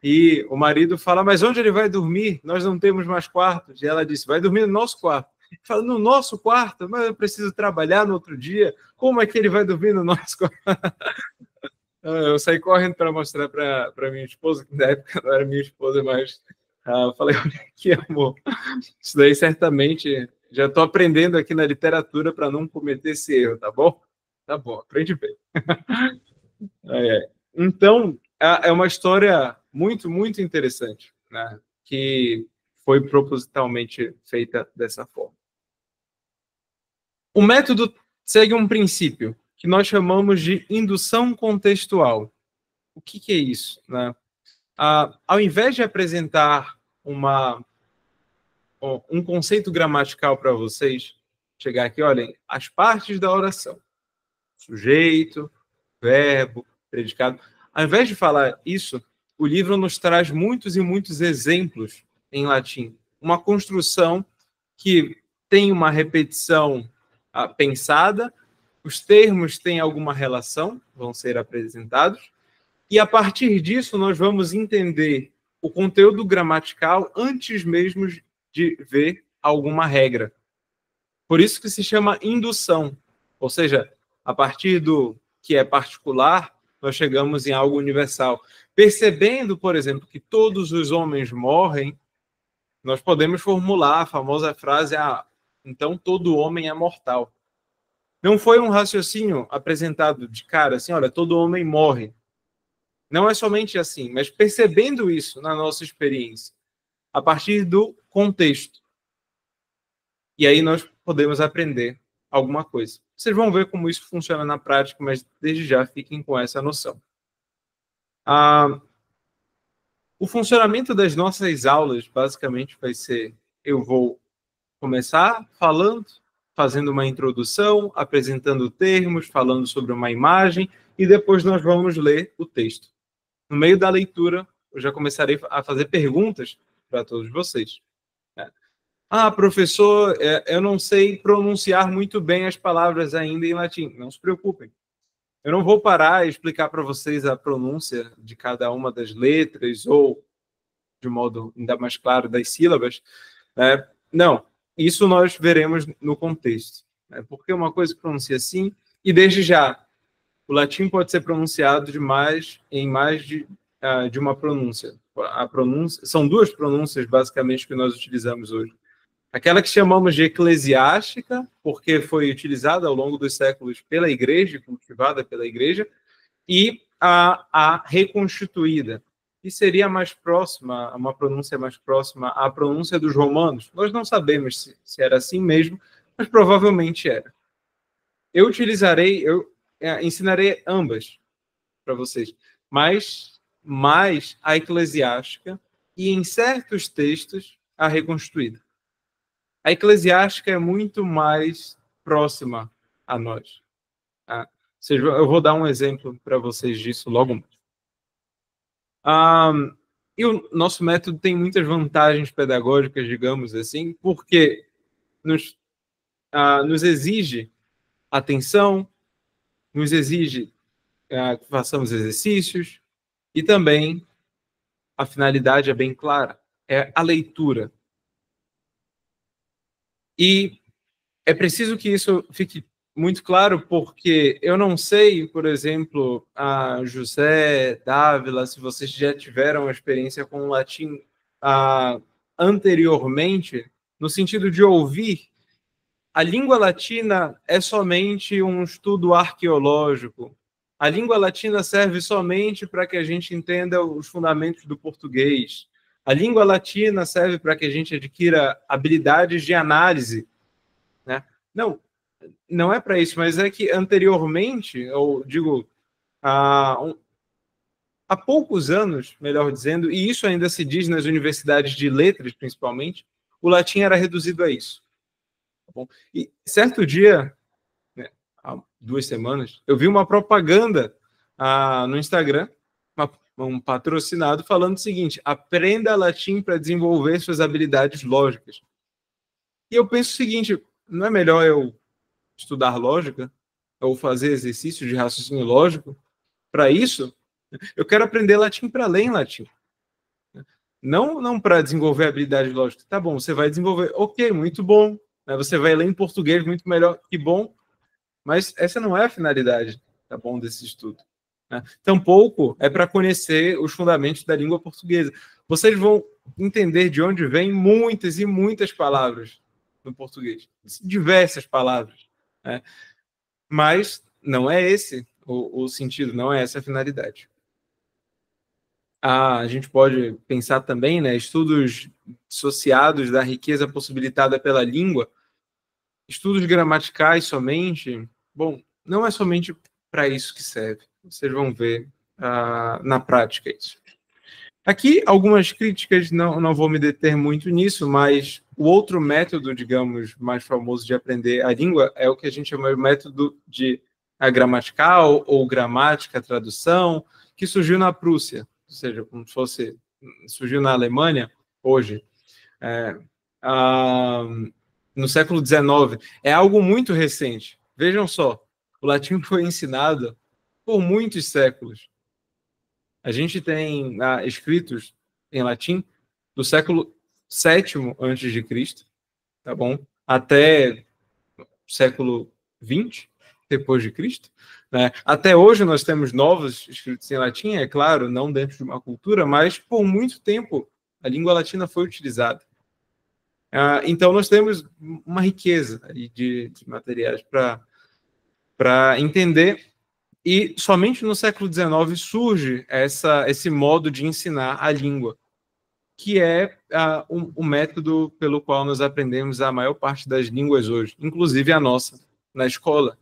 E o marido fala, mas onde ele vai dormir? Nós não temos mais quartos. E ela disse, vai dormir no nosso quarto. Ele fala, no nosso quarto? Mas eu preciso trabalhar no outro dia. Como é que ele vai dormir no nosso quarto? Eu saí correndo para mostrar para minha esposa, que na época não era minha esposa, mas eu falei, olha aqui, amor, isso daí certamente já estou aprendendo aqui na literatura para não cometer esse erro, tá bom? Tá bom, aprende bem. Então, é uma história muito, muito interessante, né? Que foi propositalmente feita dessa forma. O método segue um princípio que nós chamamos de indução contextual. O que é isso, né? Ao invés de apresentar um conceito gramatical para vocês, chegar aqui, olhem, as partes da oração, sujeito, verbo, predicado. Ao invés de falar isso, o livro nos traz muitos e muitos exemplos em latim. Uma construção que tem uma repetição pensada, os termos têm alguma relação, vão ser apresentados, e a partir disso nós vamos entender o conteúdo gramatical antes mesmo de ver alguma regra. Por isso que se chama indução, ou seja, a partir do que é particular, nós chegamos em algo universal. Percebendo, por exemplo, que todos os homens morrem, nós podemos formular a famosa frase, então todo homem é mortal. Não foi um raciocínio apresentado de cara, assim, olha, todo homem morre. Não é somente assim, mas percebendo isso na nossa experiência, a partir do contexto. E aí nós podemos aprender alguma coisa. Vocês vão ver como isso funciona na prática, mas desde já fiquem com essa noção. O funcionamento das nossas aulas, basicamente, vai ser, eu vou começar falando, fazendo uma introdução, apresentando termos, falando sobre uma imagem, e depois nós vamos ler o texto. No meio da leitura, eu já começarei a fazer perguntas para todos vocês. Professor, eu não sei pronunciar muito bem as palavras ainda em latim. Não se preocupem. Eu não vou parar e explicar para vocês a pronúncia de cada uma das letras ou, de modo ainda mais claro, das sílabas. Não, isso nós veremos no contexto. Porque uma coisa pronuncia assim, e desde já, o latim pode ser pronunciado em mais de uma pronúncia. a pronúncia, são duas pronúncias, basicamente, que nós utilizamos hoje. Aquela que chamamos de eclesiástica, porque foi utilizada ao longo dos séculos pela igreja, cultivada pela igreja, e a reconstituída, que seria mais próxima, uma pronúncia mais próxima à pronúncia dos romanos. Nós não sabemos se era assim mesmo, mas provavelmente era. Eu ensinarei ambas para vocês, mas mais a eclesiástica e, em certos textos, a reconstituída. A eclesiástica é muito mais próxima a nós. Tá? Eu vou dar um exemplo para vocês disso logo mais. E o nosso método tem muitas vantagens pedagógicas, digamos assim, porque nos exige atenção, nos exige que façamos exercícios, e também a finalidade é bem clara, é a leitura. E é preciso que isso fique muito claro, porque eu não sei, por exemplo, a José, Dávila, se vocês já tiveram uma experiência com o latim anteriormente, no sentido de ouvir. A língua latina é somente um estudo arqueológico. A língua latina serve somente para que a gente entenda os fundamentos do português. A língua latina serve para que a gente adquira habilidades de análise, né? Não é para isso, mas é que anteriormente, eu digo, há poucos anos, melhor dizendo, e isso ainda se diz nas universidades de letras, principalmente, o latim era reduzido a isso. Tá bom? E certo dia, né, há 2 semanas, eu vi uma propaganda no Instagram, um patrocinado, falando o seguinte: aprenda latim para desenvolver suas habilidades lógicas. E eu penso o seguinte: não é melhor eu estudar lógica ou fazer exercícios de raciocínio lógico? Para isso, eu quero aprender latim para ler em latim. Não para desenvolver habilidade lógica. Tá bom, você vai desenvolver. Ok, muito bom. Você vai ler em português muito melhor, que bom. Mas essa não é a finalidade, tá bom, desse estudo. Tampouco é para conhecer os fundamentos da língua portuguesa. Vocês vão entender de onde vêm muitas e muitas palavras no português. Diversas palavras. Né? Mas não é esse o sentido, não é essa a finalidade. A gente pode pensar também, né, estudos associados da riqueza possibilitada pela língua, estudos gramaticais somente. Bom, não é somente para isso que serve. Vocês vão ver na prática isso. Aqui, algumas críticas, não vou me deter muito nisso, mas o outro método, digamos, mais famoso de aprender a língua é o que a gente chama de método de gramatical ou gramática, tradução, que surgiu na Prússia, ou seja, como se fosse, surgiu na Alemanha, hoje, no século XIX. É algo muito recente. Vejam só, o latim foi ensinado por muitos séculos. A gente tem escritos em latim do século VII a.C., tá bom? Até o século XX depois de Cristo. Né? Até hoje nós temos novos escritos em latim, é claro, não dentro de uma cultura, mas por muito tempo a língua latina foi utilizada. Então nós temos uma riqueza de materiais para entender. E somente no século XIX surge esse modo de ensinar a língua, que é o método pelo qual nós aprendemos a maior parte das línguas hoje, inclusive a nossa, na escola.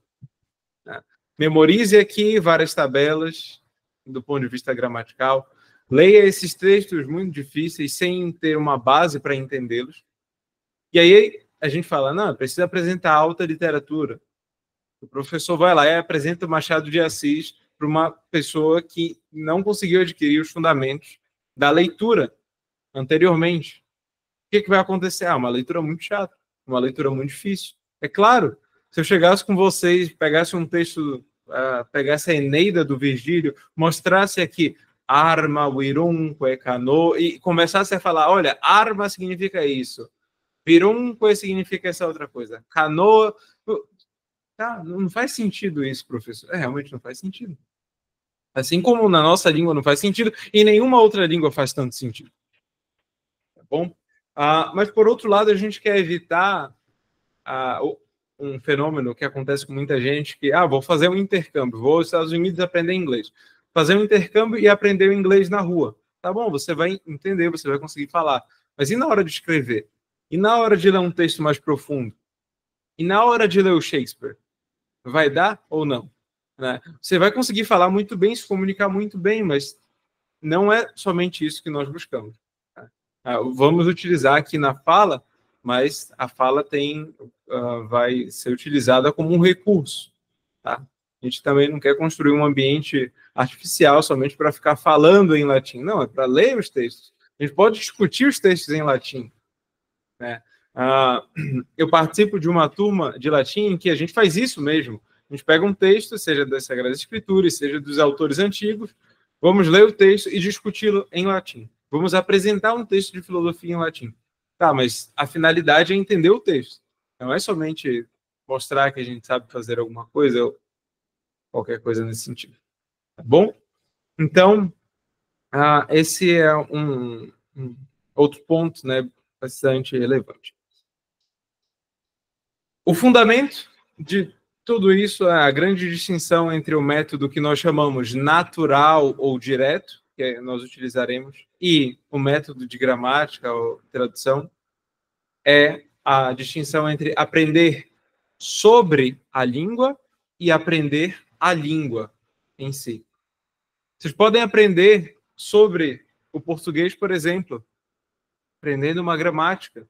Memorize aqui várias tabelas do ponto de vista gramatical, leia esses textos muito difíceis sem ter uma base para entendê-los. E aí a gente fala, não, precisa apresentar alta literatura. O professor vai lá e apresenta o Machado de Assis para uma pessoa que não conseguiu adquirir os fundamentos da leitura anteriormente. O que vai acontecer? Uma leitura muito chata, uma leitura muito difícil. É claro, se eu chegasse com vocês, pegasse um texto, pegasse a Eneida do Virgílio, mostrasse aqui arma, virunque, cano, e começasse a falar, olha, arma significa isso, virunque significa essa outra coisa, canoa... Não faz sentido isso, professor. Realmente não faz sentido. Assim como na nossa língua não faz sentido, e nenhuma outra língua faz tanto sentido. Tá bom? Mas, por outro lado, a gente quer evitar um fenômeno que acontece com muita gente, que, vou fazer um intercâmbio, vou aos Estados Unidos aprender inglês. Fazer um intercâmbio e aprender o inglês na rua. Tá bom, você vai entender, você vai conseguir falar. Mas e na hora de escrever? E na hora de ler um texto mais profundo? E na hora de ler o Shakespeare? Vai dar ou não? Né? Você vai conseguir falar muito bem, se comunicar muito bem, mas não é somente isso que nós buscamos. Vamos utilizar aqui na fala, mas a fala vai ser utilizada como um recurso. Tá? A gente também não quer construir um ambiente artificial somente para ficar falando em latim. Não, é para ler os textos. A gente pode discutir os textos em latim. Né? Eu participo de uma turma de latim em que a gente faz isso mesmo. A gente pega um texto, seja das Sagradas Escrituras, seja dos autores antigos, vamos ler o texto e discuti-lo em latim. Vamos apresentar um texto de filosofia em latim. Tá, mas a finalidade é entender o texto. Não é somente mostrar que a gente sabe fazer alguma coisa ou qualquer coisa nesse sentido. Tá bom? Então, esse é um outro ponto, né, bastante relevante. O fundamento de tudo isso é a grande distinção entre o método que nós chamamos natural ou direto, que nós utilizaremos, e o método de gramática ou tradução, é a distinção entre aprender sobre a língua e aprender a língua em si. Vocês podem aprender sobre o português, por exemplo, aprendendo uma gramática.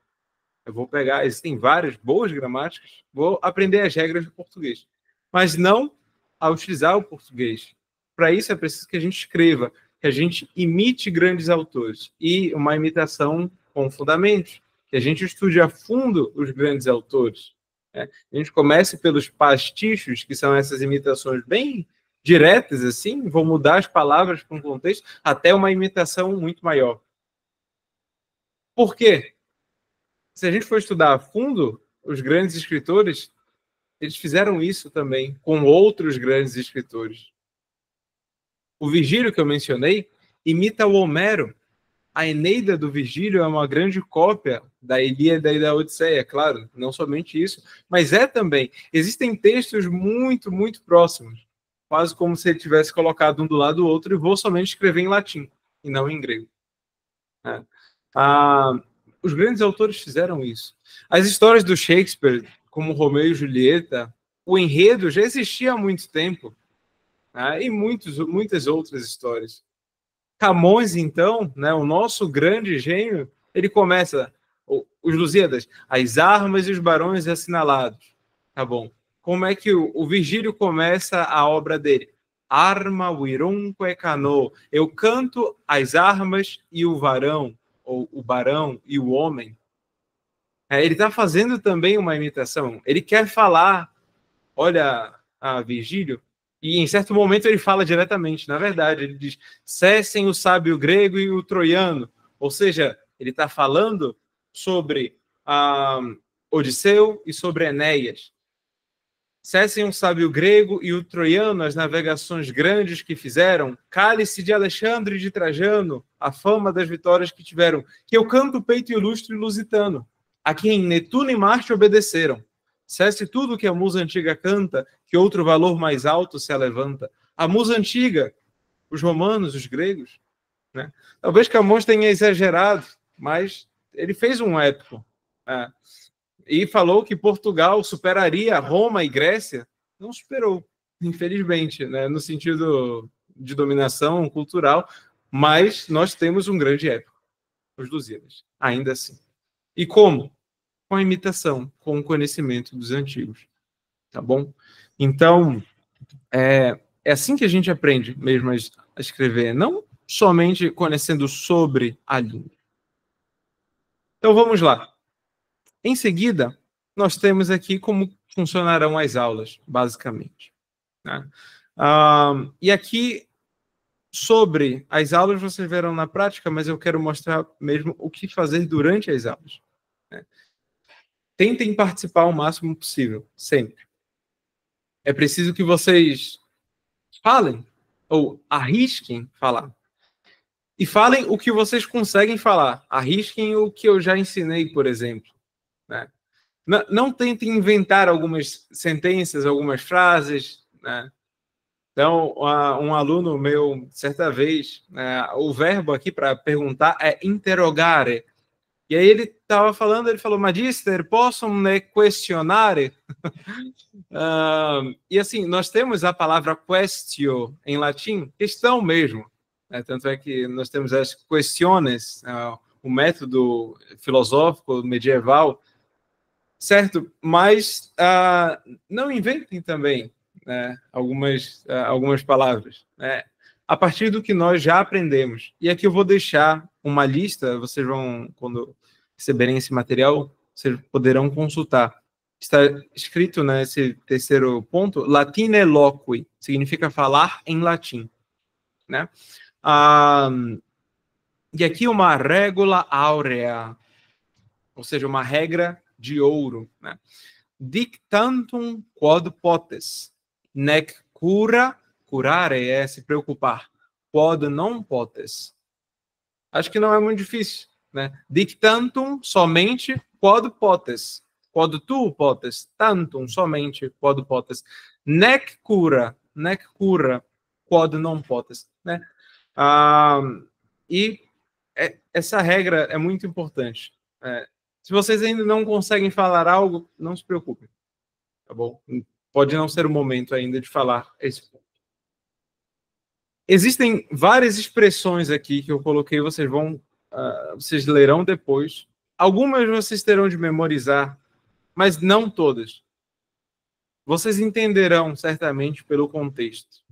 Eu vou pegar, existem várias boas gramáticas, vou aprender as regras do português, mas não a utilizar o português. Para isso é preciso que a gente escreva, que a gente imite grandes autores, e uma imitação com fundamentos, que a gente estude a fundo os grandes autores. Né? A gente comece pelos pastichos, que são essas imitações bem diretas, assim, vou mudar as palavras para um contexto, até uma imitação muito maior. Por quê? Se a gente for estudar a fundo, os grandes escritores, eles fizeram isso também com outros grandes escritores. O Virgílio, que eu mencionei, imita o Homero. A Eneida do Virgílio é uma grande cópia da Ilíada e da Odisseia, claro, não somente isso, mas também. Existem textos muito, muito próximos, quase como se ele tivesse colocado um do lado do outro, e vou somente escrever em latim, e não em grego. Os grandes autores fizeram isso. As histórias do Shakespeare, como Romeu e Julieta, o enredo já existia há muito tempo, né? E muitas outras histórias. Camões, então, né, o nosso grande gênio, ele começa, os Lusíadas, as armas e os barões assinalados. Tá bom. Como é que o Virgílio começa a obra dele? Arma virumque cano. Eu canto as armas e o varão, ou o barão e o homem. Ele está fazendo também uma imitação. Ele quer falar, olha, Virgílio, e em certo momento ele fala diretamente. Na verdade, ele diz: cessem o sábio grego e o troiano. Ou seja, ele está falando sobre Odisseu e sobre Enéas. Cessem o sábio grego e o troiano, as navegações grandes que fizeram, cálice de Alexandre e de Trajano, a fama das vitórias que tiveram, que eu canto o peito ilustre lusitano, a quem Netuno e Marte obedeceram. Cesse tudo que a musa antiga canta, que outro valor mais alto se levanta. A musa antiga, os romanos, os gregos. Né? Talvez Camões tenha exagerado, mas ele fez um épico. E falou que Portugal superaria Roma e Grécia. Não superou, infelizmente, né? No sentido de dominação cultural, mas nós temos um grande épico, os Lusíadas, ainda assim. E como? Com a imitação, com o conhecimento dos antigos. Tá bom? Então, é assim que a gente aprende mesmo a escrever, não somente conhecendo sobre a língua. Então, vamos lá. Em seguida, nós temos aqui como funcionarão as aulas, basicamente. Né? E aqui, sobre as aulas, vocês verão na prática, mas eu quero mostrar mesmo o que fazer durante as aulas. Né? Tentem participar o máximo possível, sempre. É preciso que vocês falem, ou arrisquem falar. E falem o que vocês conseguem falar. Arrisquem o que eu já ensinei, por exemplo. Né? Não tentem inventar algumas sentenças, algumas frases. Né? Então, um aluno meu, certa vez, o verbo aqui para perguntar é interrogare. E aí ele estava falando, ele falou, Magister, posso me questionare? E assim, nós temos a palavra questio em latim, questão mesmo. Tanto é que nós temos as questiones, o método filosófico medieval, certo? Mas não inventem também, né, algumas palavras, né, a partir do que nós já aprendemos. E aqui eu vou deixar uma lista, vocês vão, quando receberem esse material, vocês poderão consultar. Está escrito nesse terceiro ponto, latine loqui, significa falar em latim. Né? E aqui uma regula áurea, ou seja, uma regra de ouro. Né? Dictantum quod potes, nec curare é se preocupar, quod non potes. Acho que não é muito difícil. Né? Dictantum, somente, quod potes. Quod tu potes, tantum, somente, quod potes. Nec cura, quod non potes. Né? E essa regra é muito importante. Se vocês ainda não conseguem falar algo, não se preocupem. Tá bom? Pode não ser o momento ainda de falar esse ponto. Existem várias expressões aqui que eu coloquei, vocês lerão depois. Algumas vocês terão de memorizar, mas não todas. Vocês entenderão certamente pelo contexto.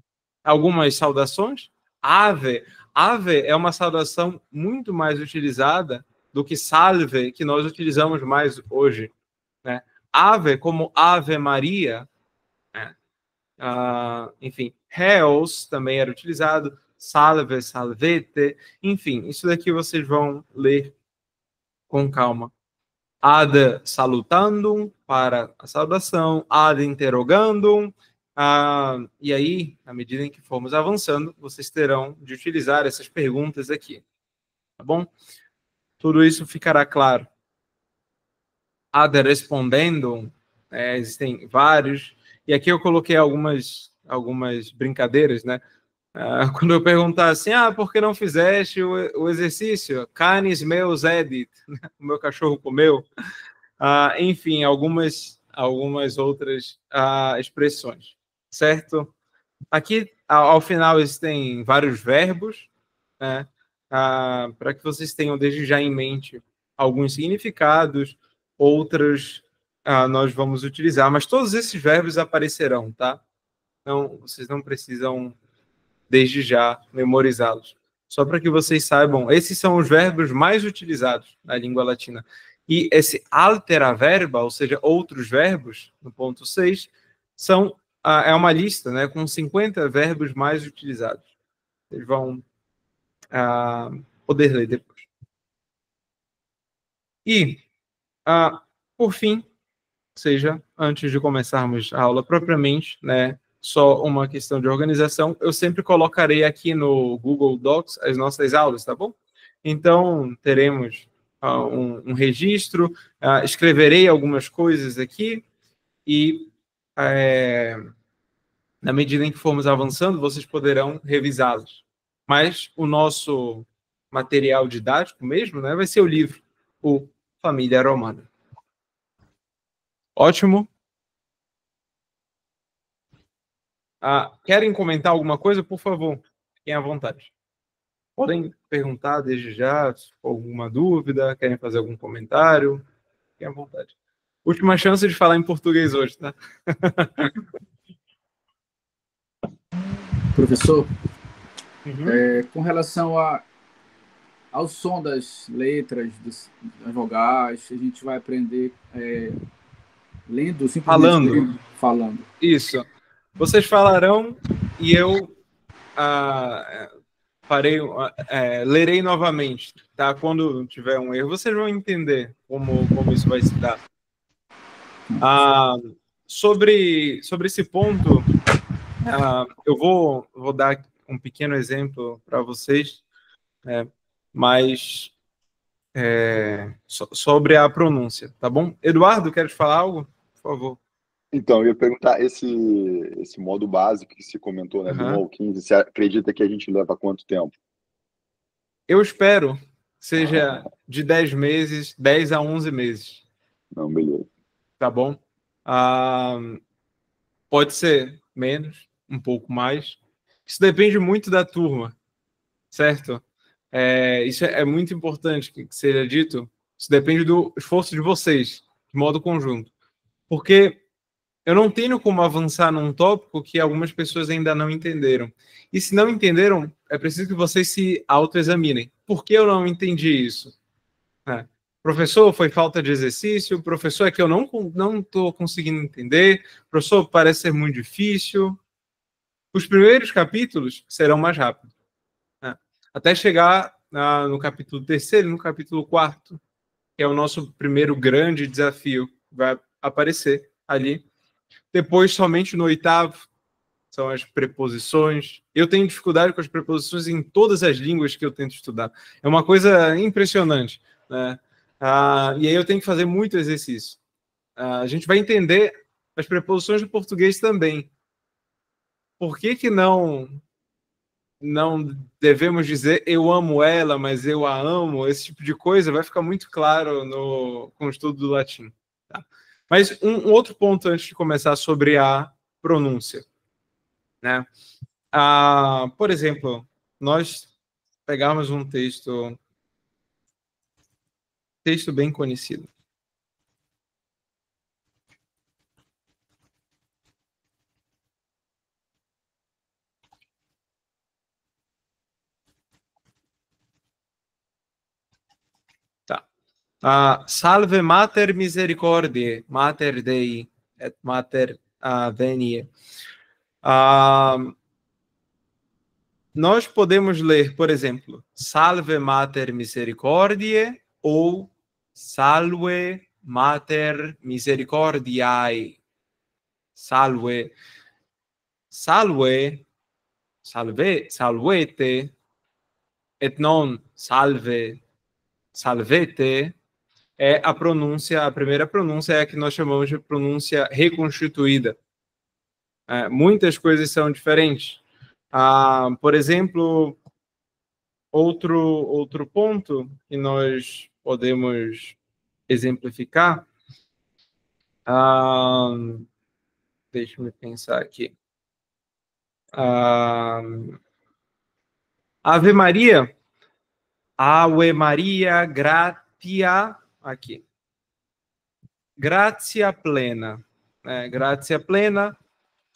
Algumas saudações. Ave. Ave é uma saudação muito mais utilizada do que salve, que nós utilizamos mais hoje. Né? Ave, como Ave Maria. Né? Enfim, Reos também era utilizado. Salve, salvete. Enfim, isso daqui vocês vão ler com calma. Ad salutandum, para a saudação. Ad interrogandum. E aí, à medida em que formos avançando, vocês terão de utilizar essas perguntas aqui. Tá bom? Tudo isso ficará claro. Ad respondendum, existem vários. E aqui eu coloquei algumas brincadeiras, né? Quando eu perguntar assim, por que não fizeste o exercício? Canis meus edit, o meu cachorro comeu. Enfim, algumas outras expressões, certo? Aqui, ao final, existem vários verbos, né? Para que vocês tenham desde já em mente alguns significados, outras nós vamos utilizar, mas todos esses verbos aparecerão, tá? Então, vocês não precisam, desde já, memorizá-los. Só para que vocês saibam, esses são os verbos mais utilizados na língua latina. E esse altera verba, ou seja, outros verbos, no ponto 6, é uma lista, né, com 50 verbos mais utilizados. Vocês vão poder ler depois. E, por fim, ou seja, antes de começarmos a aula propriamente, né, só uma questão de organização, eu sempre colocarei aqui no Google Docs as nossas aulas, tá bom? Então, teremos um registro, escreverei algumas coisas aqui e, na medida em que formos avançando, vocês poderão revisá-los. Mas o nosso material didático mesmo, né, vai ser o livro, o Família Romana. Ótimo. Querem comentar alguma coisa? Por favor, fiquem à vontade. Podem perguntar desde já, se for alguma dúvida, querem fazer algum comentário, fiquem à vontade. Última chance de falar em português hoje, tá? Professor, com relação ao som das letras, das vogais, a gente vai aprender lendo, simplesmente falando. Isso. Vocês falarão e eu lerei novamente, tá? Quando tiver um erro, vocês vão entender como isso vai se dar. Sobre esse ponto, eu vou dar um pequeno exemplo para vocês, mas sobre a pronúncia, tá bom? Eduardo, queres falar algo? Por favor. Então, eu ia perguntar, esse modo básico que se comentou, né, do 1 ao 15, você acredita que a gente leva quanto tempo? Eu espero que seja de 10 meses, 10 a 11 meses. Não, beleza. Tá bom? Pode ser menos, um pouco mais. Isso depende muito da turma, certo? Isso é muito importante que seja dito. Isso depende do esforço de vocês, de modo conjunto. Porque eu não tenho como avançar num tópico que algumas pessoas ainda não entenderam. E se não entenderam, é preciso que vocês se autoexaminem. Por que eu não entendi isso? Professor, foi falta de exercício? Professor, é que eu não estou conseguindo entender? Professor, parece ser muito difícil. Os primeiros capítulos serão mais rápidos. Até chegar no capítulo 3º e no capítulo 4º, que é o nosso primeiro grande desafio, vai aparecer ali. Depois, somente no 8º, são as preposições. Eu tenho dificuldade com as preposições em todas as línguas que eu tento estudar. É uma coisa impressionante, né? E aí eu tenho que fazer muito exercício. A gente vai entender as preposições do português também. Por que não devemos dizer eu amo ela, mas eu a amo? Esse tipo de coisa vai ficar muito claro com o estudo do latim. Tá? Mas um outro ponto antes de começar sobre a pronúncia. Né? Por exemplo, nós pegamos um texto bem conhecido. Salve Mater Misericordiae, Mater Dei, et Mater Veniae. Nós podemos ler, por exemplo, Salve Mater Misericordiae ou Salve Mater Misericordiae. Salve, salvete, et non salve, salvete. É a primeira pronúncia é a que nós chamamos de pronúncia reconstituída. Muitas coisas são diferentes. Por exemplo, outro ponto que nós podemos exemplificar, deixa-me pensar aqui. Ave Maria, gratia, aqui. Gratia plena. Gratia plena,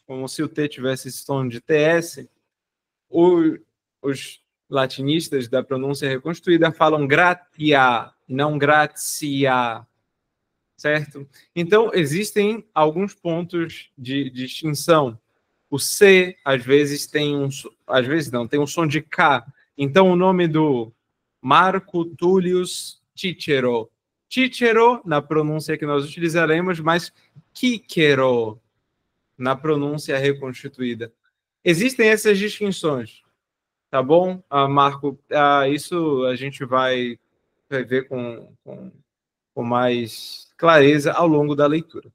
como se o T tivesse esse tom de TS. Os latinistas da pronúncia reconstruída falam gratia, não gratia, certo? Então, existem alguns pontos de distinção. O C, às vezes, tem um som de K. Então, o nome do Marco Tullius Cicero. Cicero, na pronúncia que nós utilizaremos, mas Cicero, na pronúncia reconstituída. Existem essas distinções, tá bom, Marco? Isso a gente vai ver com mais clareza ao longo da leitura.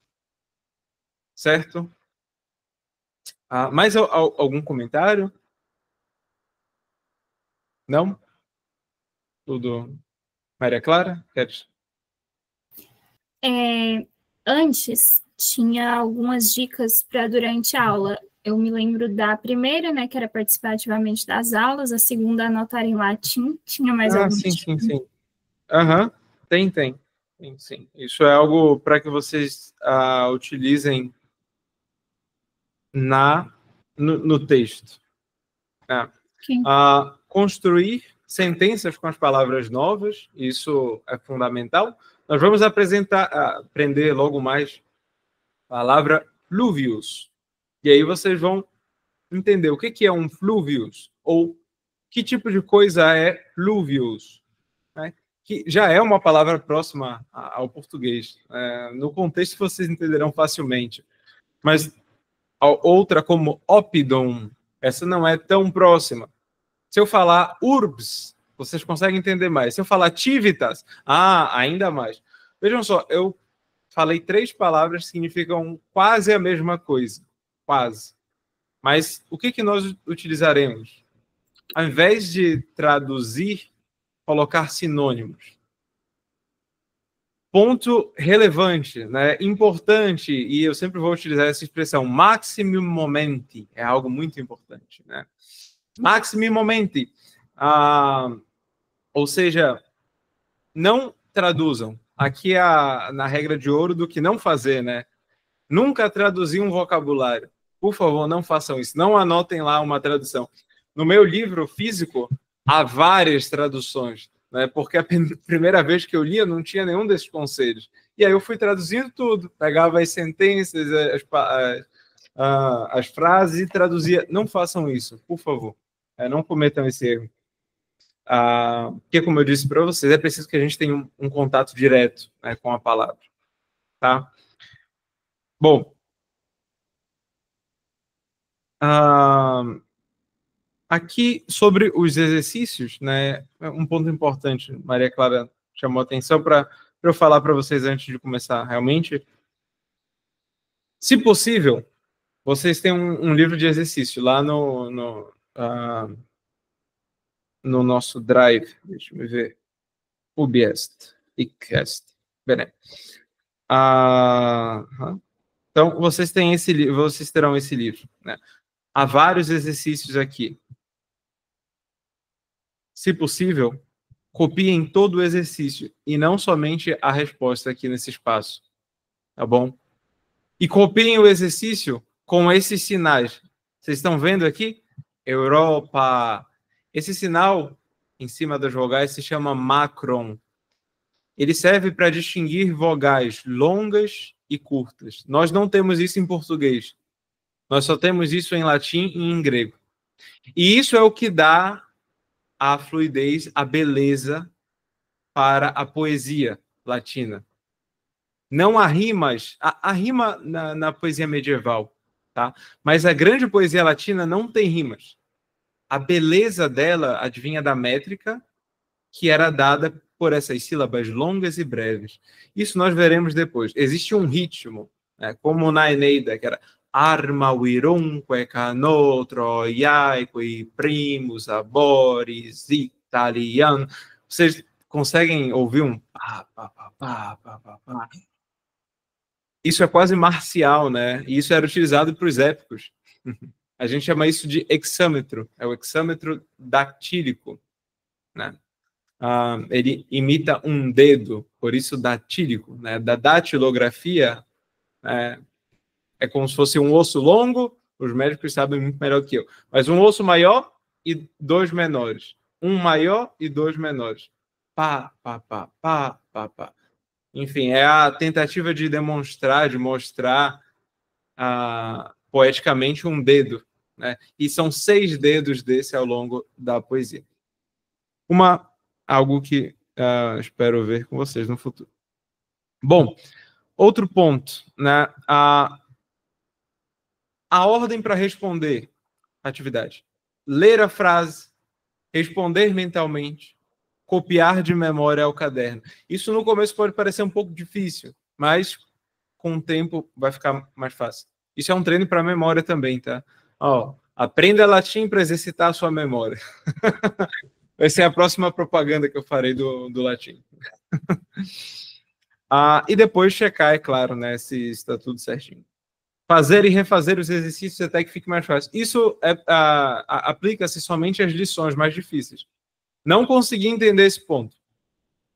Certo? Mais algum comentário? Não? Tudo. Maria Clara? Queres? Antes, tinha algumas dicas para durante a aula. Eu me lembro da primeira, né, que era participar ativamente das aulas, a segunda, anotar em latim. Tinha mais alguma dica? Sim. Tem. Sim. Isso é algo para que vocês utilizem no texto. Construir sentenças com as palavras novas, isso é fundamental. Nós vamos aprender logo mais a palavra fluvius. E aí vocês vão entender o que é um fluvius, ou que tipo de coisa é fluvius, né? Que já é uma palavra próxima ao português. No contexto vocês entenderão facilmente. Mas outra como oppidum essa não é tão próxima. Se eu falar urbs, vocês conseguem entender mais. Se eu falar civitas, ainda mais. Vejam só, eu falei 3 palavras que significam quase a mesma coisa. Quase. Mas o que nós utilizaremos? Ao invés de traduzir, colocar sinônimos. Ponto relevante, né? Importante, e eu sempre vou utilizar essa expressão, maximum momenti, é algo muito importante, né? Maximum momenti, ou seja, não traduzam. Aqui é na regra de ouro do que não fazer, né? Nunca traduzir um vocabulário. Por favor, não façam isso. Não anotem lá uma tradução. No meu livro físico, há várias traduções, né? Porque a primeira vez que eu lia não tinha nenhum desses conselhos. E aí eu fui traduzindo tudo. Pegava as sentenças, as frases e traduzia. Não façam isso, por favor. Não cometam esse erro. Porque, como eu disse para vocês, é preciso que a gente tenha um contato direto, né, com a palavra. Tá? Bom, aqui sobre os exercícios, né, um ponto importante, Maria Clara chamou a atenção para eu falar para vocês antes de começar realmente. Se possível, vocês têm um livro de exercício lá no nosso Drive. Deixa eu ver. UBest. ICAST. Bem. Então, vocês têm esse livro, vocês terão esse livro, né? Há vários exercícios aqui. Se possível, copiem todo o exercício e não somente a resposta aqui nesse espaço, tá bom? E copiem o exercício com esses sinais. Vocês estão vendo aqui? Europa. Esse sinal em cima das vogais se chama macron. Ele serve para distinguir vogais longas e curtas. Nós não temos isso em português. Nós só temos isso em latim e em grego. E isso é o que dá a fluidez, a beleza para a poesia latina. Não há rimas, há rima na poesia medieval, tá? Mas a grande poesia latina não tem rimas. A beleza dela advinha da métrica, que era dada por essas sílabas longas e breves. Isso nós veremos depois. Existe um ritmo, né, como na Eneida, que era arma virumque cano troiaeque primus aboris italiano. Vocês conseguem ouvir um pá, pá, pá, pá, pá, pá, pá. Isso é quase marcial, né? E isso era utilizado para os épicos. A gente chama isso de hexâmetro. É o hexâmetro dactílico, né? Ele imita um dedo, por isso datílico, né? Da datilografia, é como se fosse um osso longo, os médicos sabem muito melhor que eu, mas um osso maior e 2 menores. Um maior e 2 menores. Pá, pá, pá, pá, pá, pá. Enfim, é a tentativa de demonstrar, de mostrar poeticamente um dedo, né? E são 6 dedos desse ao longo da poesia. Algo que espero ver com vocês no futuro. Bom, outro ponto, né? A ordem para responder a atividade. Ler a frase, responder mentalmente, copiar de memória ao caderno. Isso no começo pode parecer um pouco difícil, mas com o tempo vai ficar mais fácil. Isso é um treino para a memória também, tá? Aprenda latim para exercitar a sua memória. Vai ser a próxima propaganda que eu farei do latim. E depois checar, é claro, né, se está tudo certinho. Fazer e refazer os exercícios até que fique mais fácil. Isso aplica-se somente às lições mais difíceis. Não consegui entender esse ponto.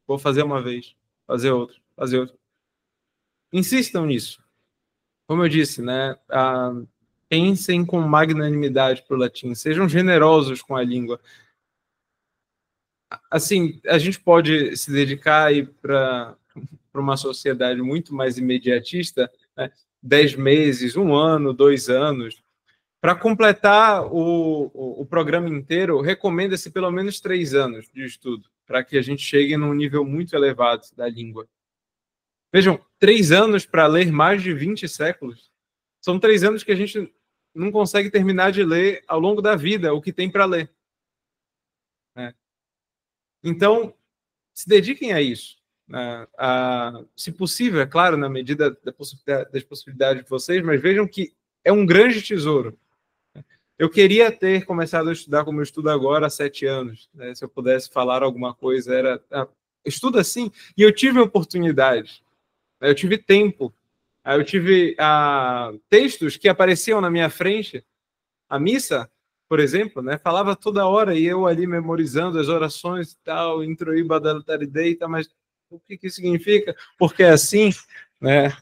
Vou fazer uma vez, fazer outra, fazer outra. Insistam nisso. Como eu disse, né, pensem com magnanimidade para o latim. Sejam generosos com a língua. Assim, a gente pode se dedicar para uma sociedade muito mais imediatista, né? 10 meses, 1 ano, 2 anos. Para completar o programa inteiro, recomenda-se pelo menos 3 anos de estudo, para que a gente chegue num nível muito elevado da língua. Vejam, 3 anos para ler mais de 20 séculos. São 3 anos que a gente não consegue terminar de ler ao longo da vida o que tem para ler. Né? Então, se dediquem a isso. Se possível, é claro, na medida das possibilidades de vocês, mas vejam que é um grande tesouro. Eu queria ter começado a estudar como eu estudo agora há 7 anos. Né? Se eu pudesse falar alguma coisa, era... estuda assim. E eu tive oportunidade. Eu tive tempo. Eu tive textos que apareciam na minha frente. A missa, por exemplo, né? Falava toda hora e eu ali memorizando as orações e tal, introí badalataridei, tá, mas o que isso significa? Porque é assim, né?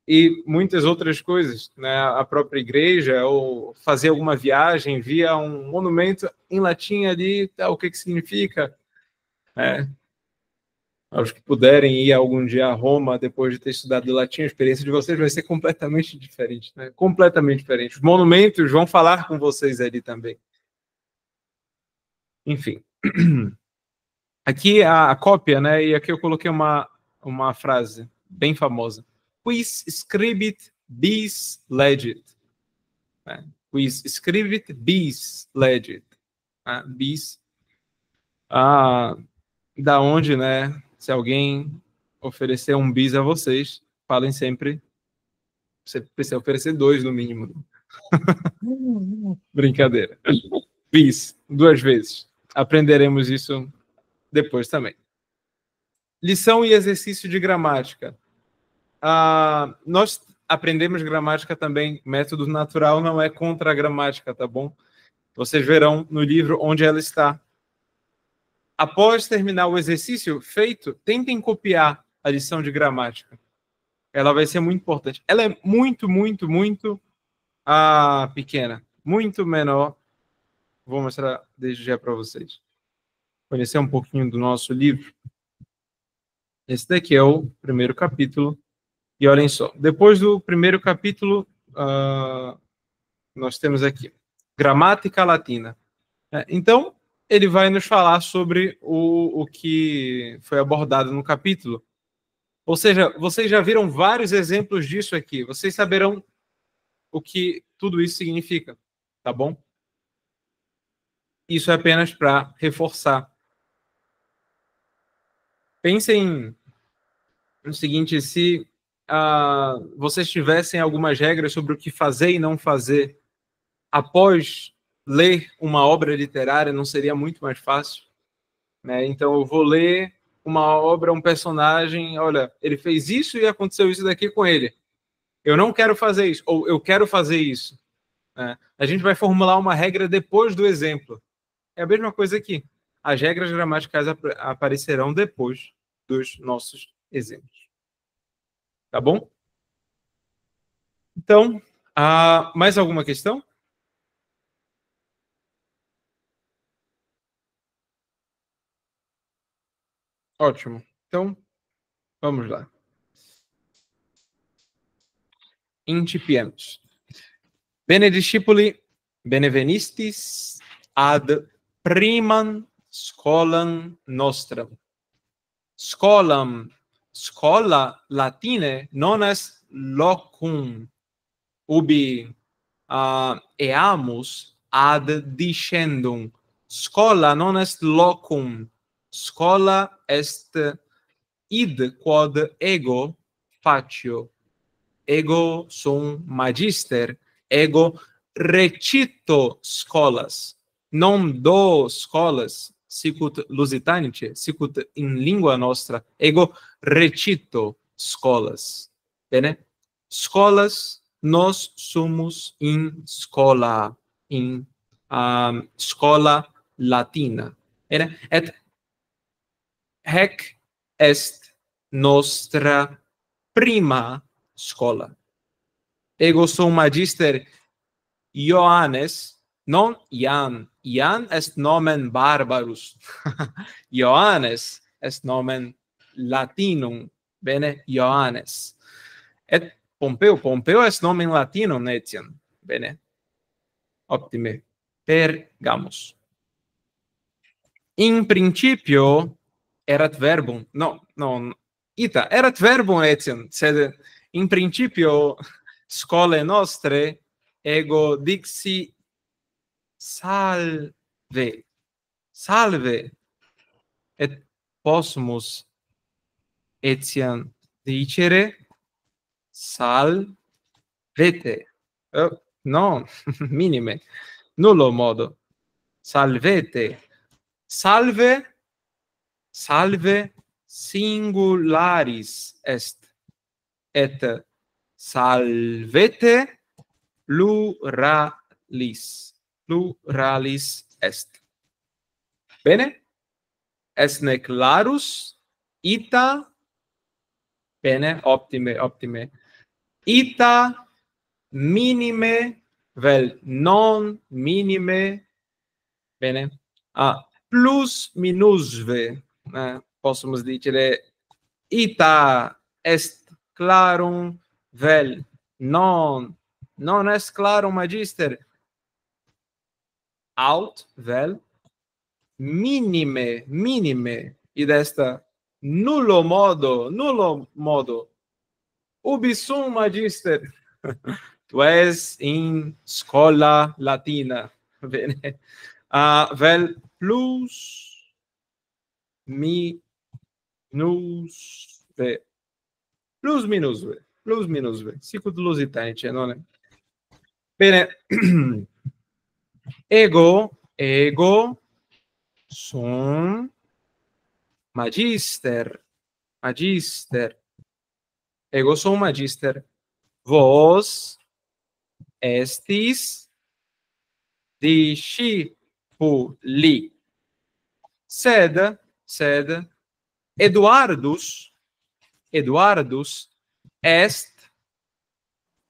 E muitas outras coisas, né? A própria igreja, ou fazer alguma viagem, via um monumento em latim ali, tá, o que significa? Aos que puderem ir algum dia a Roma, depois de ter estudado latim, a experiência de vocês vai ser completamente diferente, né? Completamente diferente. Os monumentos vão falar com vocês ali também. Enfim. Aqui a cópia, né? E aqui eu coloquei uma frase bem famosa. Quis scribit bis legit. Quis scribit bis legit. Bis. Da onde, né? Se alguém oferecer um bis a vocês, falem sempre. Você precisa oferecer 2 no mínimo. Brincadeira. Bis, 2 vezes. Aprenderemos isso depois também. Lição e exercício de gramática. Nós aprendemos gramática também. Método natural não é contra a gramática, tá bom? Vocês verão no livro onde ela está. Após terminar o exercício feito, tentem copiar a lição de gramática. Ela vai ser muito importante. Ela é muito, muito, muito pequena. Muito menor. Vou mostrar desde já para vocês. Conhecer um pouquinho do nosso livro. Esse daqui é o primeiro capítulo. E olhem só. Depois do primeiro capítulo, nós temos aqui gramática latina. Então, ele vai nos falar sobre o que foi abordado no capítulo. Ou seja, vocês já viram vários exemplos disso aqui. Vocês saberão o que tudo isso significa, tá bom? Isso é apenas para reforçar. Pensem no seguinte, se vocês tivessem algumas regras sobre o que fazer e não fazer após ler uma obra literária, não seria muito mais fácil? Né? Então, eu vou ler uma obra, um personagem, olha, ele fez isso e aconteceu isso daqui com ele. Eu não quero fazer isso, ou eu quero fazer isso. Né? A gente vai formular uma regra depois do exemplo. É a mesma coisa aqui. As regras gramaticais aparecerão depois dos nossos exemplos. Tá bom? Então, mais alguma questão? Ótimo. Então, vamos lá. Incipiemos. Bene discipuli, benevenistis ad primam scholam nostram. Schola latine non est locum ubi eamus ad discendum. Schola non est locum. Schola est id quod ego facio. Ego sum magister. Ego recito scholas. Non do scholas, sicut lusitanice, sicut in lingua nostra. Ego recito scholas. Bene? Scholas nos sumus in schola. In schola latina. Bene? Et haec est nostra prima schola. Ego sum magister Ioannes, non Ian. Ian est nomen barbarus. Ioannes est nomen latinum. Bene, Ioannes. Et Pompeo est nomen latinum etiam. Bene. Optime. Pergamos. In principio erat verbum. No. Ita, erat verbum etiam, sed in principio scole nostre, ego dixi salve, salve, et possumus etiam dicere salvete. No, minime, nullo modo. Salvete. Salve, salve singularis est, et salvete pluralis. Pluralis est. Bene? Esne clarus, ita, bene, optime, optime. Ita minime, vel non minime, bene. Plus minusve, possumus dicere, ita est clarum, vel non est clarum, magister. Aut, vel, minime, minime, id est nullo modo. Ubi sum, magister? Tu es in schola latina. Bene. Vel plus minusve. Plus minusve. Sicut lusitante, non è? Bene. Ego sum magister. Ego sum magister. Vos estis discipuli. Sed Eduardus est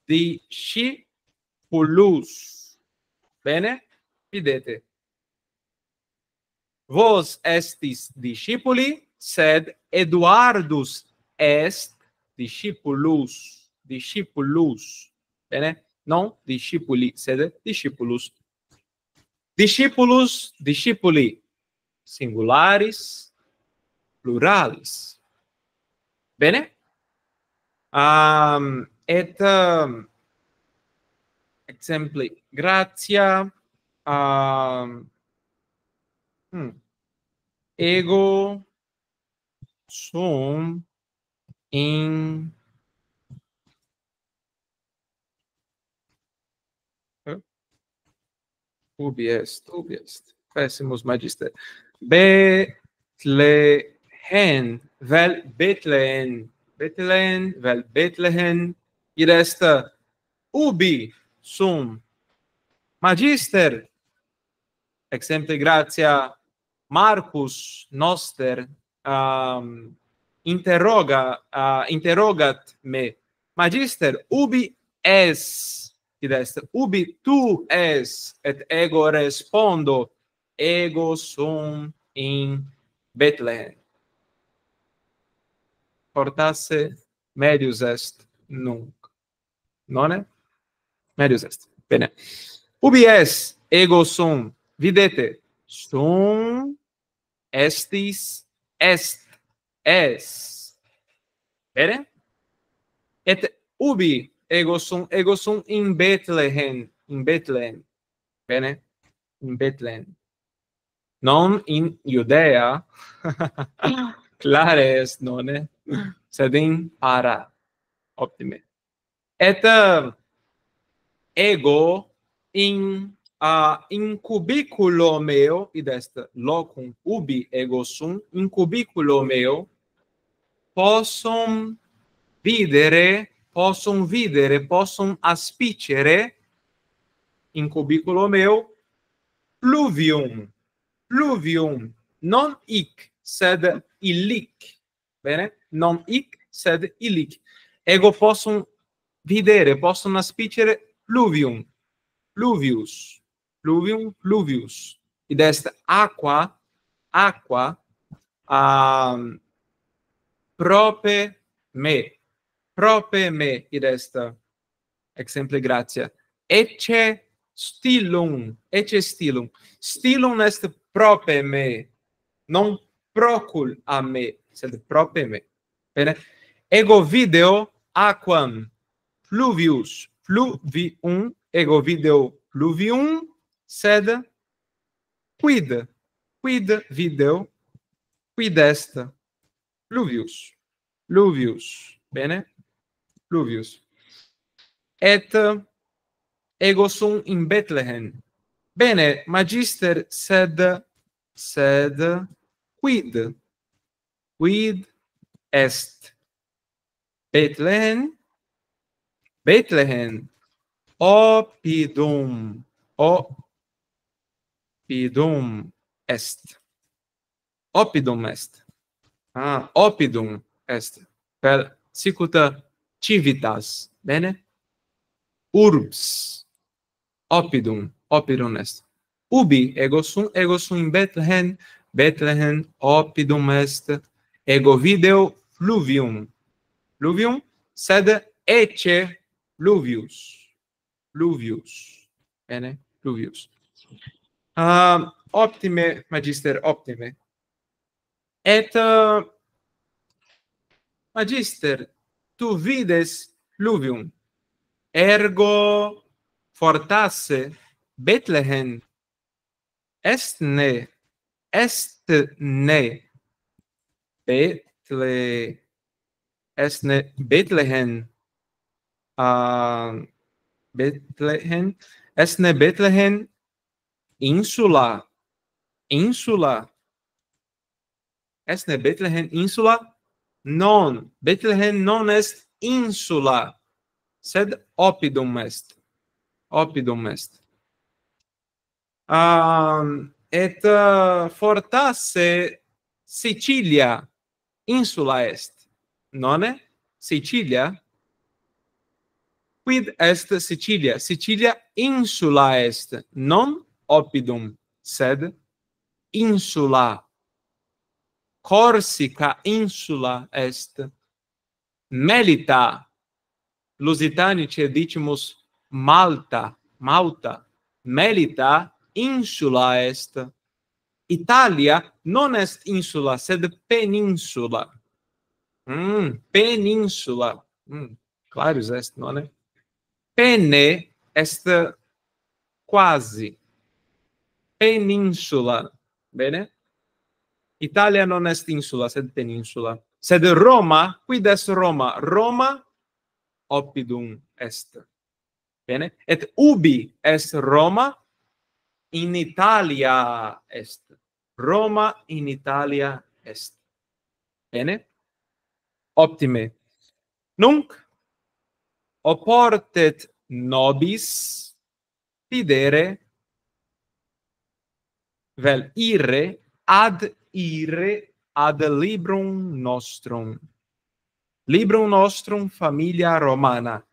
discipulus. Bene? Videte. Vos estis discipuli, sed Eduardus est discipulus. Bene? Non discipuli, sed discipulus. Discipuli. Singularis, pluralis. Bene? Exempli. Gratia. Ego sum in ubi est. Pessimus, magister. Bethlehem, vel Bethlehem, id est ubi sum, magister. Exempli gratia Marcus noster interrogat me, magister, ubi es, id est ubi tu es, et ego respondo, ego sum in Bethlehem. Fortasse medius est nunc. Nonne? Medius est. Bene. Ubi es, ego sum, videte, sum estis est. Bene? Et ubi ego sum in Bethlehem. Bene? In Bethlehem. Non in Judea. Clare est, nonne? Sed in para. Optime. Et ego in cubiculo meo, id est locum ubi ego sum, in cubiculo meo, possum aspicere in cubiculo meo pluvium, non hic, sed illic. Bene? Non hic, sed illic. Ego possum aspicere pluvius. Id est aqua prope me, id est exempli gratia. Ecce stilum est prope me, non procul a me, sed prope me. Bene? Ego video aquam pluvius fluvium, ego video fluvium, sed quid video, quid est fluvius, bene, fluvius. Et ego sum in Bethlehem. Bene, magister, sed quid est Bethlehem? Bethlehem, oppidum est. Oppidum est. Oppidum est. Per sicuta civitas. Bene? Urbs. Oppidum est. Ubi ego sum in Bethlehem. Bethlehem oppidum est. Ego video fluvium. Fluvium, sed ecce fluvius. Bene? Fluvius. Optime, magister, optime. Et magister, tu vides fluvium, ergo fortasse Bethlehem est ne Bethlehem insula. Est ne Bethlehem insula? Non, Bethlehem non est insula, sed oppidum est. Et fortasse Sicilia insula est. Nonne? Sicilia? Quid est Sicilia? Sicilia insula est. Non oppidum, sed insula. Corsica insula est. Melita. Lusitanice dicimus Malta. Melita insula est. Italia non est insula, sed peninsula. Peninsula. Clarius est, nonne? Pene est quasi. Peninsula. Bene? Italia non est insula, sed peninsula. Sed Roma, quid est Roma? Roma oppidum est. Bene? Et ubi est Roma? In Italia est. Roma in Italia est. Bene? Optime. Nunc oportet nobis videre vel ire ad librum nostrum. Librum nostrum familia romana.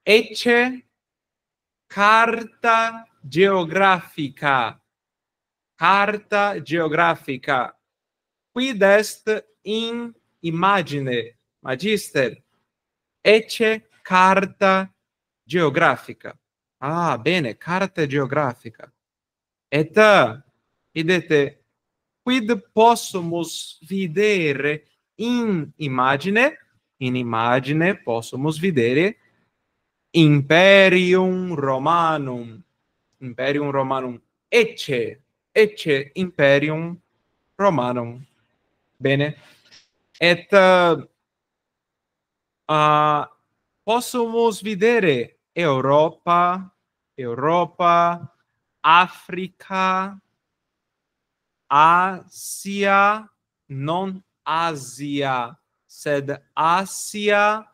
Ecce carta geographica. Quid est in imagine, magister? Ecce carta geographica. Bene, carta geographica. Et idete, quid possumus videre in imagine? In imagine possumus videre Imperium Romanum. Ecce Imperium Romanum. Bene. Et possumus videre Europa, Africa, Asia, non Asia, sed Asia,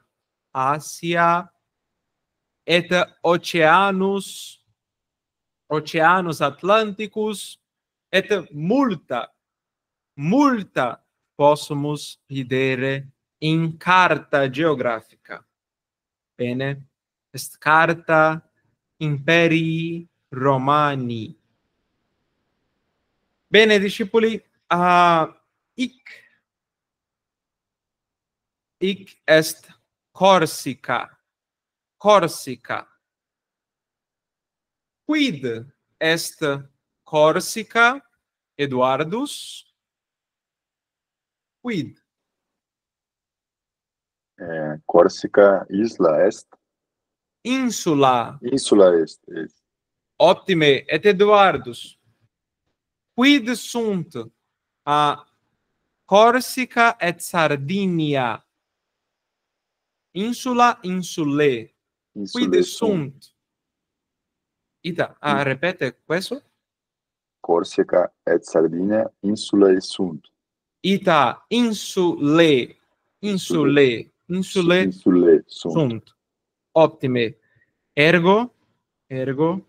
et Oceanus Atlanticus, et multa possumus videre in carta geographica. Bene, est carta imperii Romani. Bene, discepoli, hic est Corsica. Quid est Corsica, Eduardus? Quid? Corsica isla est. Insula. Insula est. Optime. Et Eduardus. Quid sunt a Corsica et Sardinia? Insula, insulae. Quid sunt? Ita, repete questo. Corsica et Sardinia insulae sunt. Ita, insulae. Insulae. Insulae sunt. Optime. Ergo. Ergo.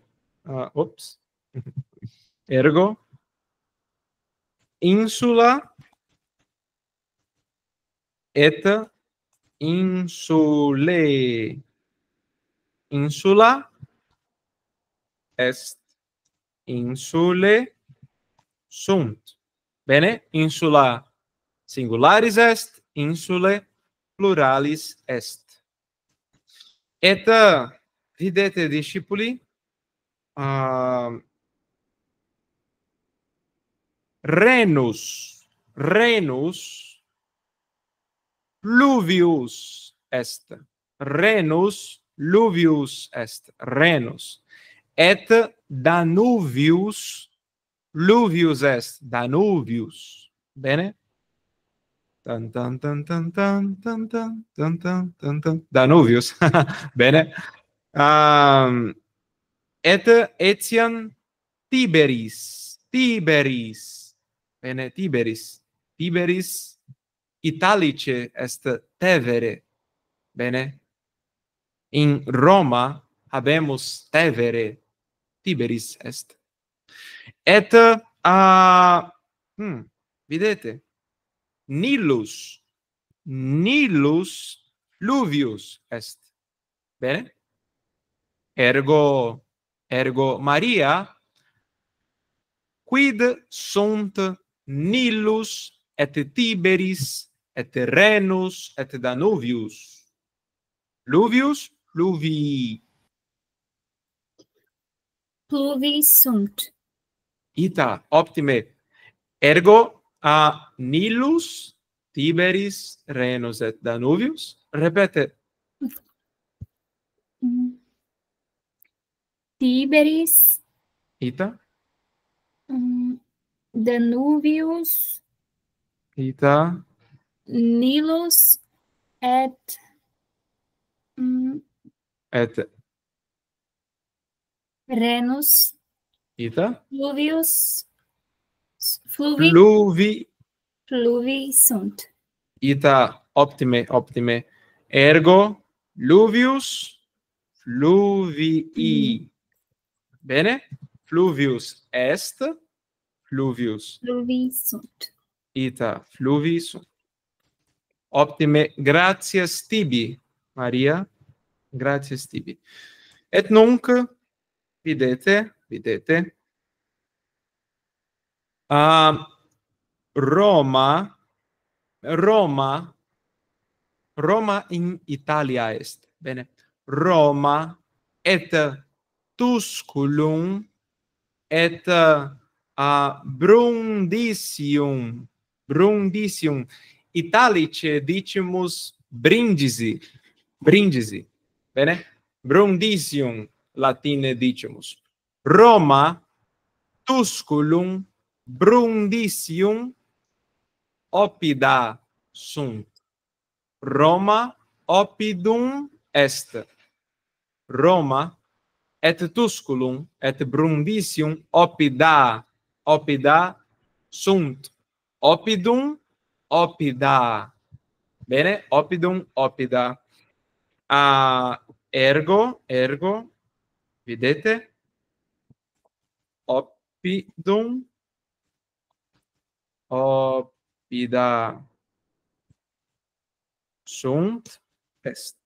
Insula et insulae. Insula est. Insulae sunt. Bene? Insula singularis est. Insulae pluralis est. Et videte, discipuli, Renus pluvius est. Renus pluvius est. Renus. Et Danuvius pluvius est. Danuvius. Bene? Danuvius. Bene? Et etiam Tiberis. Bene, Tiberis italice est Tevere. Bene? In Roma habemus Tevere. Tiberis est. Et videte, Nilus fluvius est. Bene? Ergo Maria, quid sunt Nilus et Tiberis et Renus et Danuvius? Pluvius, pluvii. Pluvi sunt. Ita, optime. Ergo Nilus, Tiberis, Renus et Danuvius. Repete. Tiberis. Ita. Danuvius. Ita. Nilus et Renus. Ita. Pluvius. Pluvi sunt. Ita, optime. Ergo Luvius, fluvii. Bene? Fluvius est. Fluvius. Pluvi sunt. Ita, fluvi sunt. Optime. Gratias tibi, Maria. Gratias tibi. Et nunc, videte. Roma in Italia est. Bene. Roma et Tusculum et Brundisium. Italice dicimus Brindisi. Bene? Brundisium latine dicimus. Roma, Tusculum, Brundisium oppida sunt. Roma oppidum est. Roma et Tusculum et Brundisium oppida sunt. Oppidum oppida. Bene? Oppidum oppida. Ergo, videte? Oppidum oppida sunt est.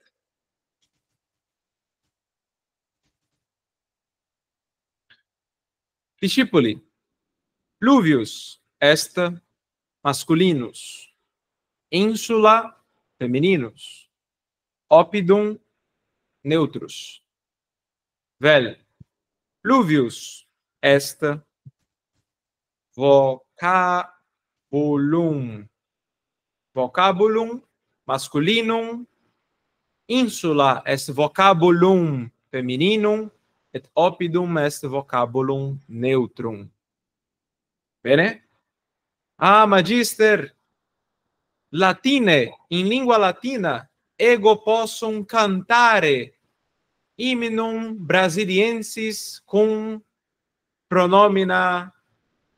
Discipuli, pluvius est masculinus, insula femininus, oppidum neutrus. Vel, pluvius est vocabulum masculinum insula est vocabulum femininum, et oppidum est vocabulum neutrum. Bene? Ah, magister, latine, in lingua latina, ego possum cantare hyminum brasiliensis cum pronomina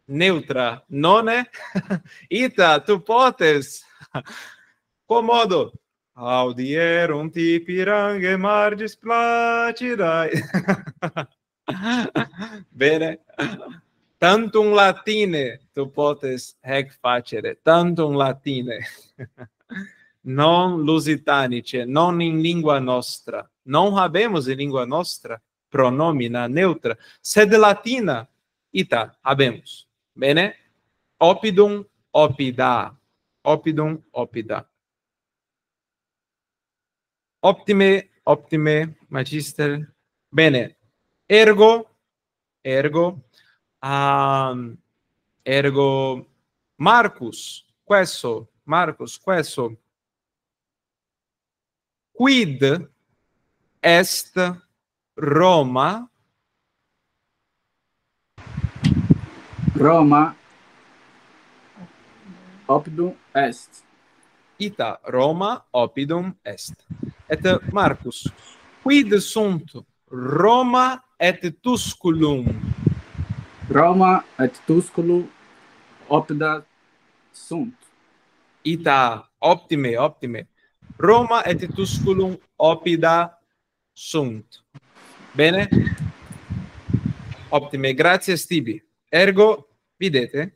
neutra, nonne? Ita, tu potes. Quomodo? Audierunt Pirange margis placidae. Bene. Tantum latine tu potes hec facere, tantum latine. Non lusitanice, non in lingua nostra. Non habemus in lingua nostra pronomina neutra, sed latina ita habemus. Bene? Oppidum, oppida. Oppidum, oppida. Optime, optime, magister. Bene. Ergo, ergo Marcus, queso, quid est Roma? Roma oppidum est. Ita, Roma oppidum est. Et Marcus, quid sunt Roma et Tusculum? Roma et Tusculum oppida sunt. Ita, optime, optime. Roma et Tusculum oppida sunt. Bene? Optime, gratias tibi. Ergo, videte,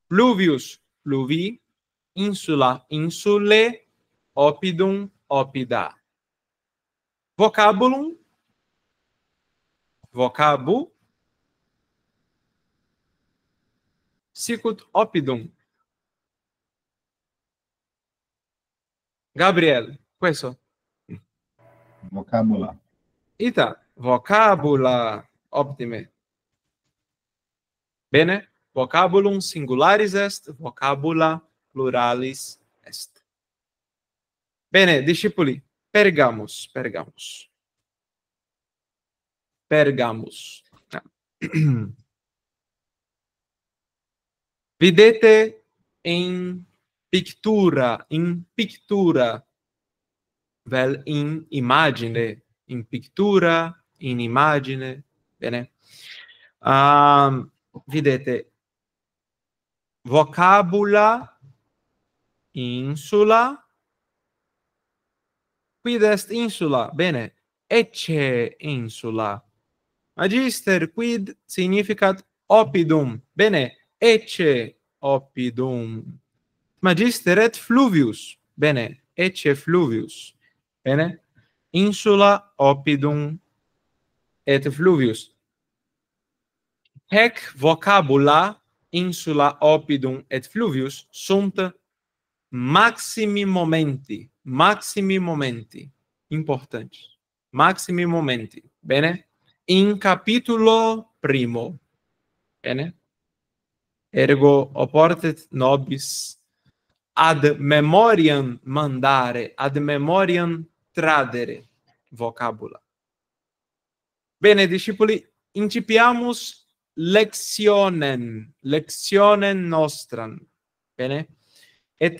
pluvius, pluvi, insula, insule, oppidum, oppida. Vocabulum, vocabu, sicut oppidum. Gabriel, questo? Vocabula. Ita, vocabula, optime. Bene, vocabulum singularis est, vocabula pluralis est. Bene, discepoli, pergamus. Videte in pictura, vel in imagine, in pictura, in imagine, bene? Videte, vocabula, insula, quid est insula? Bene, ecce insula. Magister, quid significat oppidum? Bene, ecce oppidum. Magister, et fluvius? Bene, ecce fluvius. Bene, insula oppidum et fluvius. Hec vocabula insula oppidum et fluvius sunt maximi momenti, importantes, maximi momenti, bene? In capitulo primo, bene? Ergo oportet nobis ad memoriam mandare, ad memoriam tradere vocabula. Bene, discepoli, incipiamus lectionem nostram, bene? Et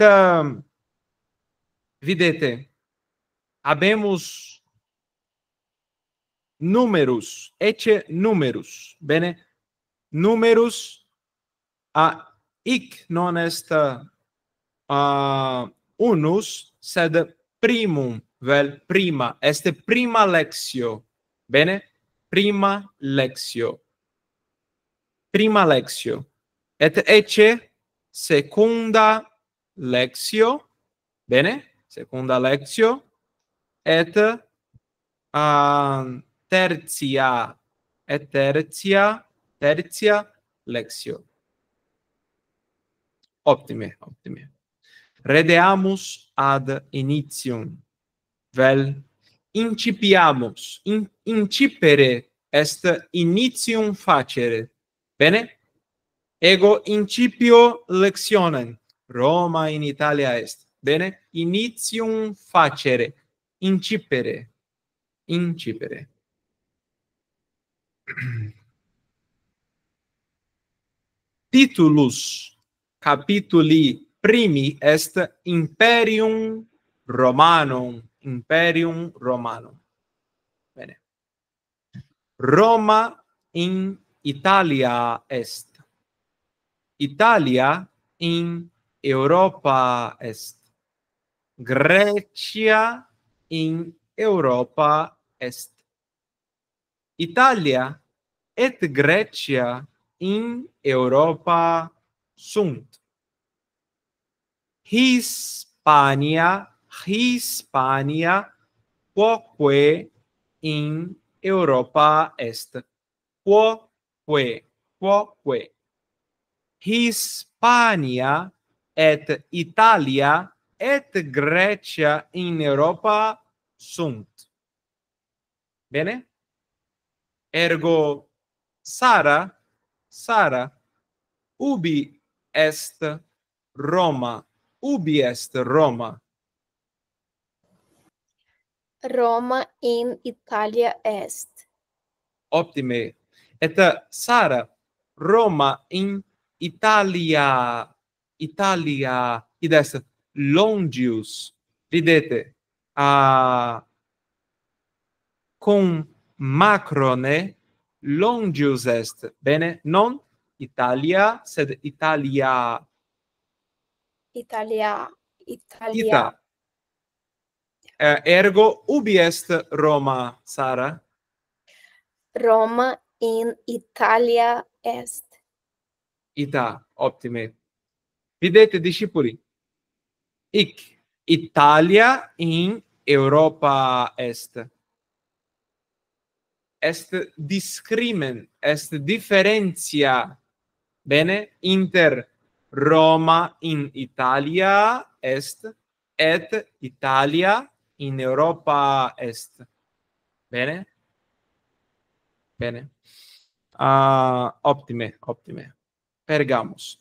videte, habemus numerus, ecce numerus, bene? Numerus hic non est unus, sed primum, vel prima, est prima lectio, bene? Prima lectio. Et ecce secunda lectio, bene? Secunda lectio, et tertia lectio. Optime. Redeamus ad initium, vel incipiamus. Incipere est initium facere. Bene? Ego incipio lectionem. Roma in Italia est. Bene? Initium facere. Incipere. Incipere. Titulus capituli primi est Imperium Romanum. Imperium Romanum. Bene. Roma in Italia est. Italia in Europa est. Grecia in Europa est. Italia et Grecia in Europa sunt. Hispania quoque in Europa est. Quoque. Hispania et Italia et Grecia in Europa sunt. Bene? Ergo Sara, ubi est Roma? Ubi est Roma? Roma in Italia est. Optime. Et Sara, Roma in Italia id est longius. Videte, cum Macrone longius est. Bene, non Italia, sed Italia. Ita. Ergo, ubi est Roma, Sara? Roma in Italia est. Ita, optime. Videte, discepoli, hic Italia in Europa est. Est discrimen, est differentia, bene, inter Roma in Italia est et Italia in Europa est. Bene? Bene. Optime. Pergamus.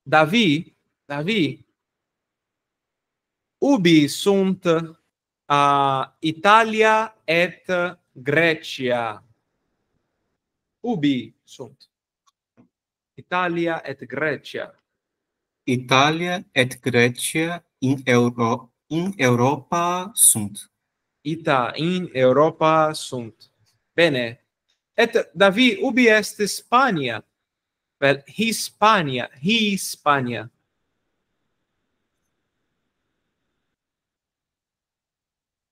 Davi, ubi sunt Italia et Grecia? Ubi sunt Italia et Grecia? Italia et Grecia in Europa sunt. Ita in Europa sunt. Bene. Et Davi, ubi est Hispania? Vel, Hispania.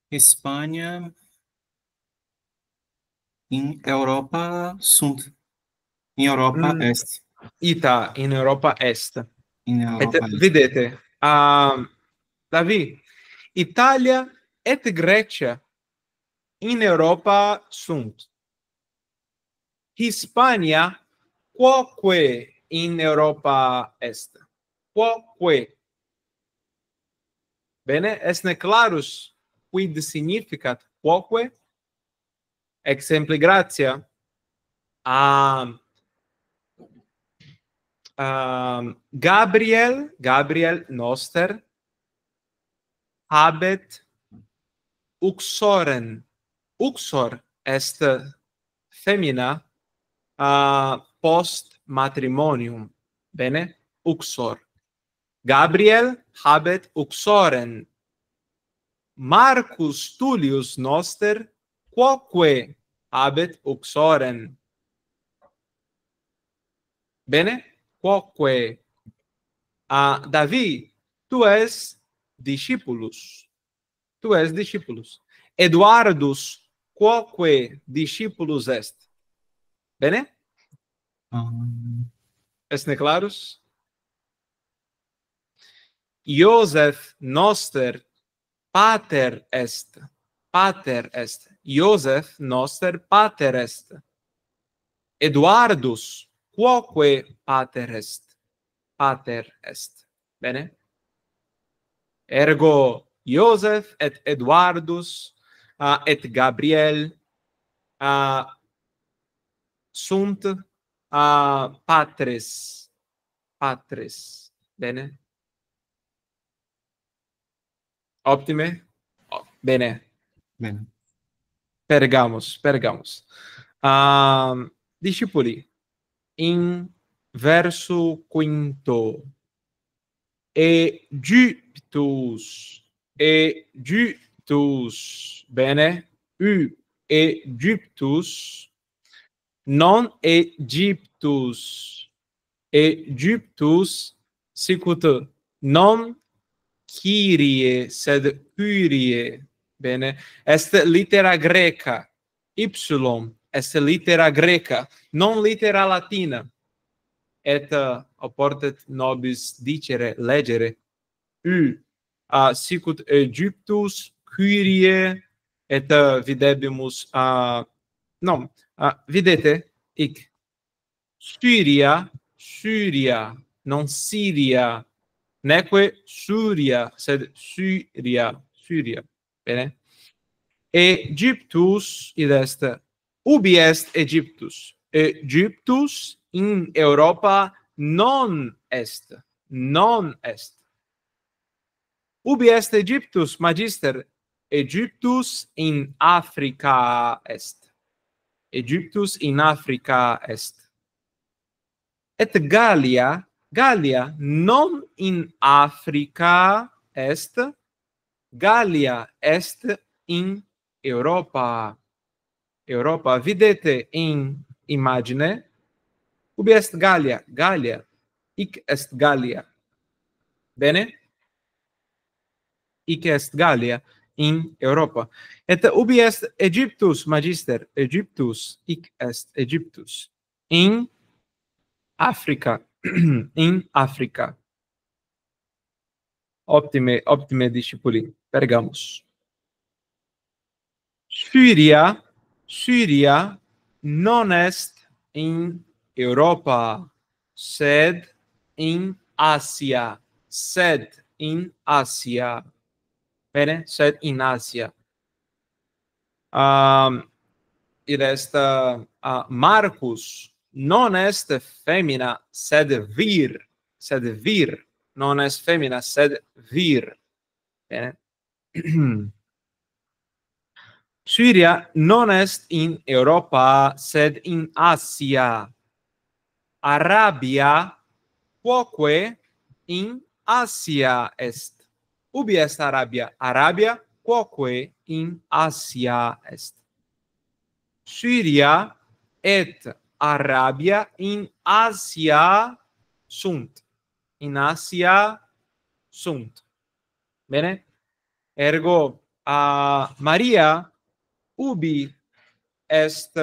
Hispania in Europa sunt. In Europa est. Ita in Europa est. In Europa et est. videte, Davi, Italia et Grecia in Europa sunt. Hispania quoque in Europa est. Quoque. Bene, esne clarus quid significat quoque? Exempli gratia. Gabriel noster habet uxoren. Uxor est femina post matrimonium. Bene? Uxor. Gabriel habet uxoren. Marcus Tullius noster quoque habet uxoren. Bene? Quoque. Davi, tu es discipulus. Eduardus quoque discipulus est. Bene? Esne clarus? Iosef noster pater est. Iosef noster pater est. Eduardus quoque pater est. Bene? Ergo Iosef et Eduardus et Gabriel sunt patres. Bene? Ottime? Bene. Bene. Pergamos. Discepoli, in verso quinto. Egyptus. Bene. Egyptus. Non Egyptus. Egyptus sicut non Kyrie, sed Kyrie. Bene. Est litera greca. Ypsilon est litera greca, non litera latina. Et oportet nobis dicere, legere, sicut Egyptus, Kyrie, et videbimus, videte, hic, Syria, non Syria, neque Syria, sed Syria. Bene? Egyptus, id est, ubi est Egyptus? Egyptus in Europa non est. Ubi est Egyptus, magister? Egyptus in Africa est. Et Gallia non in Africa est. Gallia est in Europa. Videte in imagine. Ubi est Gallia? Hic est Gallia. Bene? Hic est Gallia in Europa. Et ubi est Egyptus, magister? Egyptus, hic est Egyptus. In Africa. Optime discipuli. Pergamus. Syria non est in Europa, sed in Asia. Bene? Sed in Asia. Id est Marcus non est femina, sed vir. Non est femina, sed vir. Bene? Syria non est in Europa, sed in Asia. Arabia quoque in Asia est. Ubi est Arabia? Arabia quoque in Asia est. Syria et Arabia in Asia sunt. Bene? Ergo Maria ubi est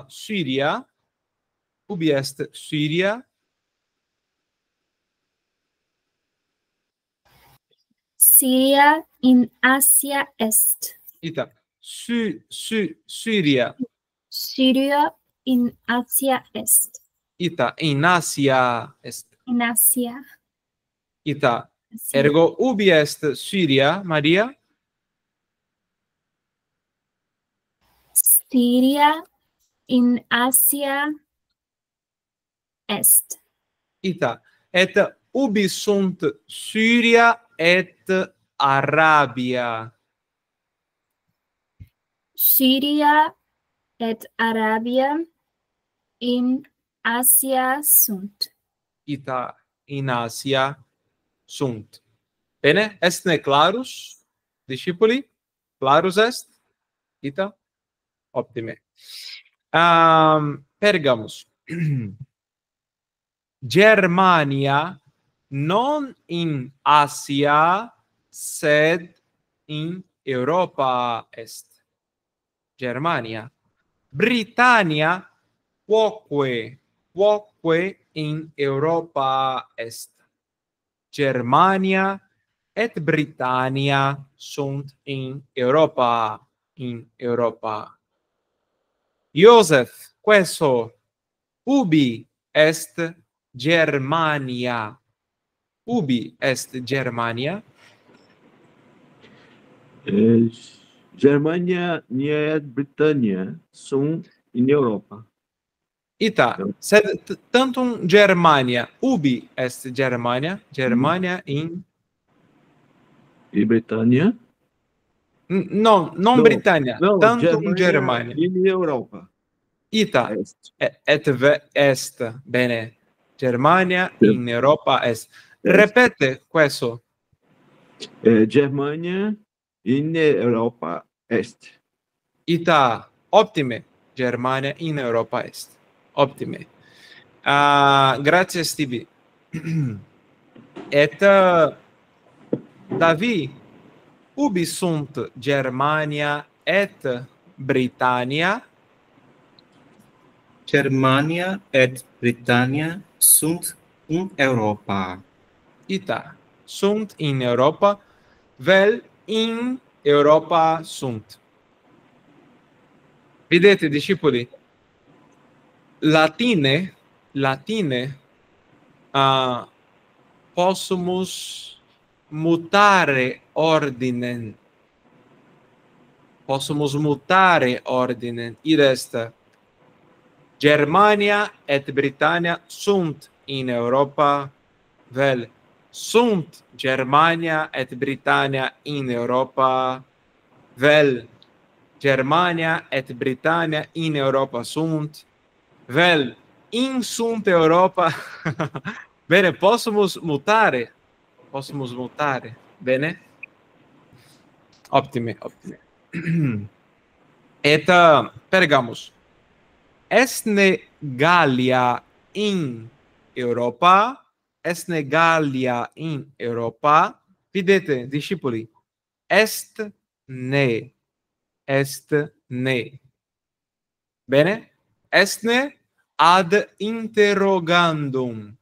Syria? Ubi est Syria? Syria in Asia est. Ita. Syria. Syria in Asia est. Ita. In Asia est. In Asia. Ita. Ergo ubi est Syria, Maria? Syria in Asia est. Ita. Et ubi sunt Syria et Arabia? Syria et Arabia in Asia sunt. Ita. In Asia sunt. Bene? Est ne clarus, discipuli? Clarus est? Ita? Optime. Pergamus. Germania non in Asia, sed in Europa est. Germania. Britannia quoque in Europa est. Germania et Britannia sunt in Europa. Joseph, queso, ubi est Germania? Ubi est Germania? Germania et Britannia sunt in Europa. Ita, sed tantum Germania, ubi est Germania? Germania in e Britânia. Non No, Britannia, no, tanto in Germania. in Europa. Ita, Est. est, bene. Germania in Europa est. Repete questo. Germania in Europa Est. Ita, optime. Germania in Europa est. Optime. Grazie, Stevie. Et David, ubi sunt Germania et Britannia? Germania et Britannia sunt in Europa. Ita, sunt in Europa, vel in Europa sunt. Vedete, discepoli, latine, possumus mutare ordinem. Id est Germania et Britannia sunt in Europa, vel sunt Germania et Britannia in Europa, vel Germania et Britannia in Europa sunt, vel in sunt Europa. Bene, possumus mutare. Bene? Optime. Et pergamus. Estne Gallia in Europa? Videte, discepoli. Est ne. Bene? Estne ad interrogandum.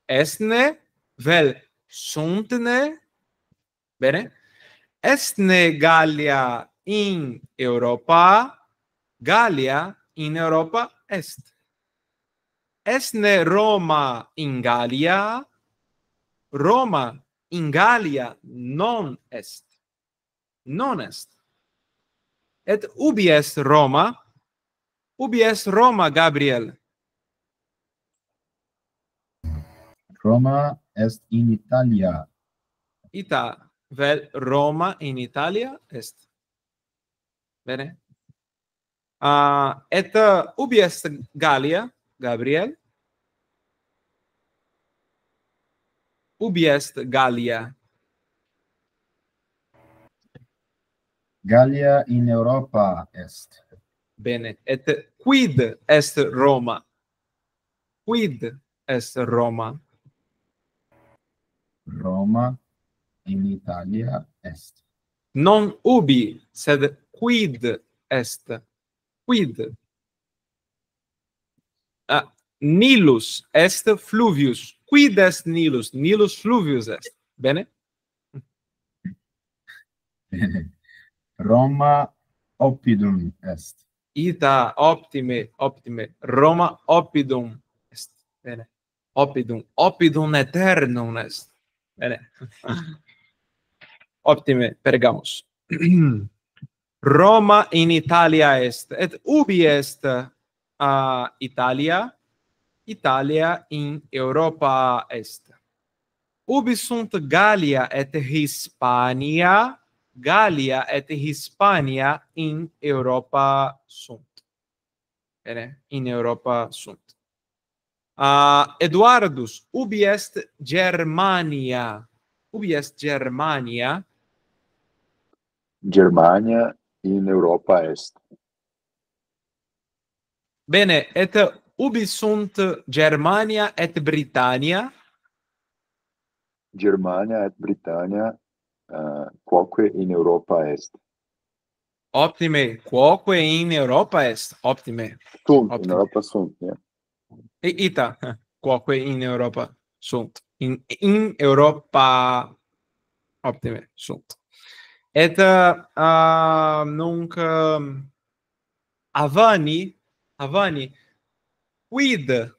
Estne vel suntne. Bene? Estne Gallia in Europa? Gallia in Europa est. Estne Roma in Gallia? Roma in Gallia non est. Et ubi est Roma? Ubi est Roma, Gabriel? Roma est in Italia. Ita, vel Roma in Italia est. Bene? Et ubi est Gallia, Gabriel? Ubi est Gallia? Gallia in Europa est. Bene. Et quid est Roma? Roma in Italia est. Non ubi, sed quid est. Nilus est fluvius. Quid est Nilus? Nilus fluvius est. Bene? Roma oppidum est. Ita, optime. Roma oppidum est. Bene. Oppidum aeternum est. Bene. Optime, pergamus. Roma in Italia est. Et ubi est Italia? Italia in Europa est. Ubi sunt Gallia et Hispania? Gallia et Hispania in Europa sunt. Bene, in Europa sunt. Eduardus, ubi est Germania? Germania in Europa est. Bene, et ubi sunt Germania et Britannia? Germania et Britannia quoque in Europa est. Optime, quoque in Europa est. Optime. In Europa sunt, ja. Ita, quoque in Europa sunt. In Europa optime sunt. Et nunc Avani, quid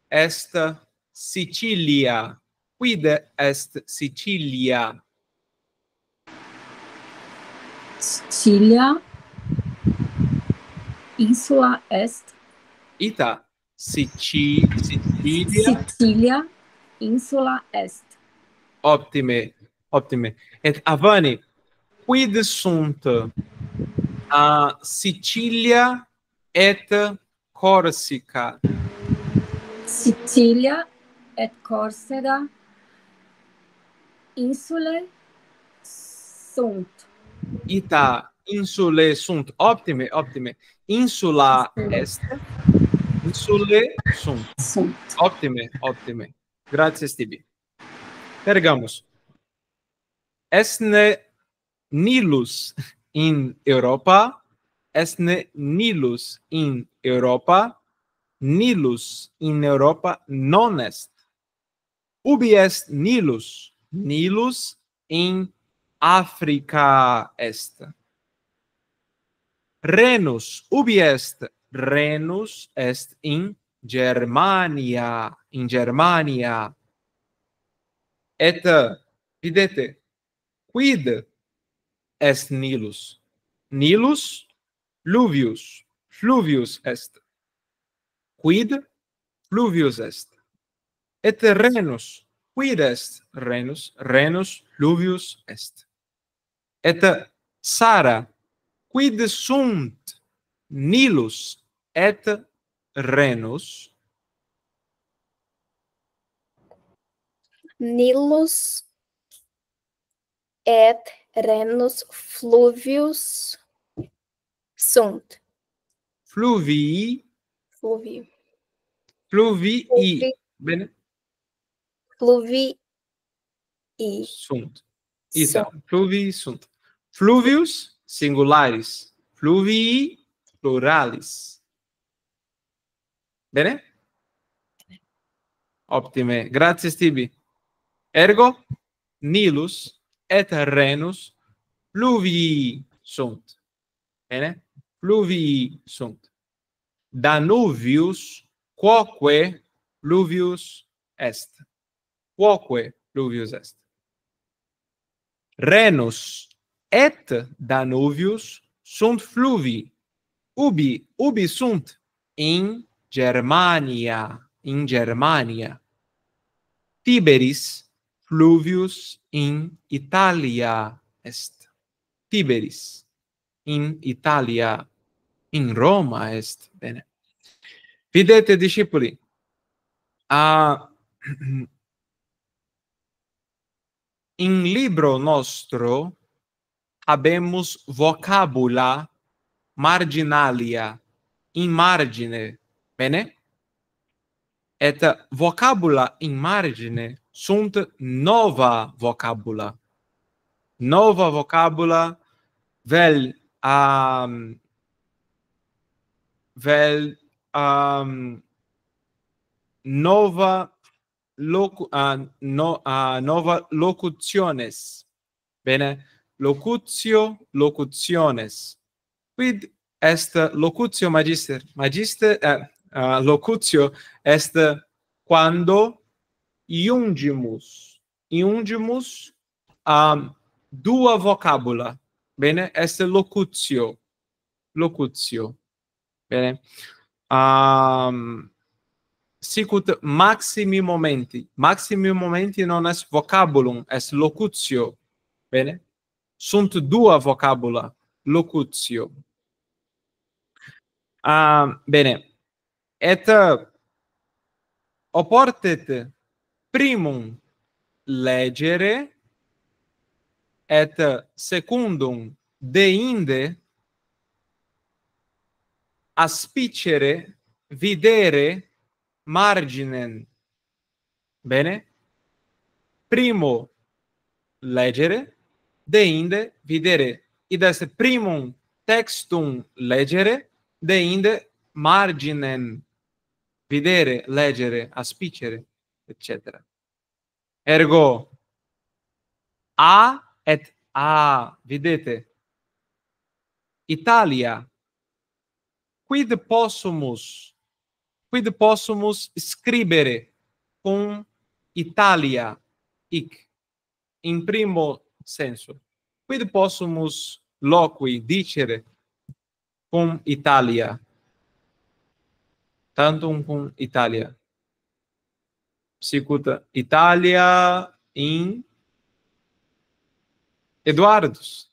est Sicilia? Sicilia, insula est. Ita, Sicilia, Sicilia, insula est. optime. Optime. Et Avani, quid sunt Sicilia et Corsica? Sicilia et Corsica insulae sunt. Ita insulae sunt. Optime, optime. Insula est. Insulae sunt. Optime, optime. Grazie, Tibi. Pergamus. Esne Nilus in Europa, esne Nilus in Europa, Nilus in Europa non est. Ubi est Nilus? Nilus in Africa est. Renus, ubi est? Renus est in Germania, in Germania. Et videte, quid est Nilus? Nilus fluvius, fluvius est. Quid fluvius est. Et Renus, quid est Renus? Renus fluvius est. Et Sara, quid sunt Nilus et Renus? Nilus et Renus fluvius sunt. Fluvii. Fluvii. Fluvii. Bene. Fluvii. Sunt. Ita. Fluvii sunt. Fluvius singularis. Fluvii pluralis. Bene? Optime. Grazie, Tibi. Ergo, Nilus et Renus fluvii sunt. Bene? Fluvii sunt. Danuvius quoque fluvius est. Quoque fluvius est. Renus et Danuvius sunt fluvii. Ubi sunt? In Germania. In Germania. Tiberis fluvius in Italia est. Tiberis in Italia, in Roma est. Bene. Videte, discepoli, in libro nostro habemus vocabula marginalia, in margine. Bene? Et vocabula in margine sunt nova vocabula. Nova vocabula vel nova locutiones. Bene? Locutio, locutiones. Quid est locutio, magister? Locutio est quando iungimus dua vocabula. Bene? Est locutio. Locutio. Bene? Sicut maximi momenti. Maximi momenti non est vocabulum, est locutio. Bene? Sunt dua vocabula. Locutio. Bene. Et oportet primum legere et secundum deinde aspicere videre marginem. Bene? Primo legere, deinde videre. Id est primum textum legere, deinde marginem videre, leggere, aspicere, eccetera. Ergo, videte, Italia, quid possumus scribere cum Italia, hic, in primo senso. Quid possumus loqui dicere cum Italia? Tantum cum Italia. Sicut Italia in Eduardos.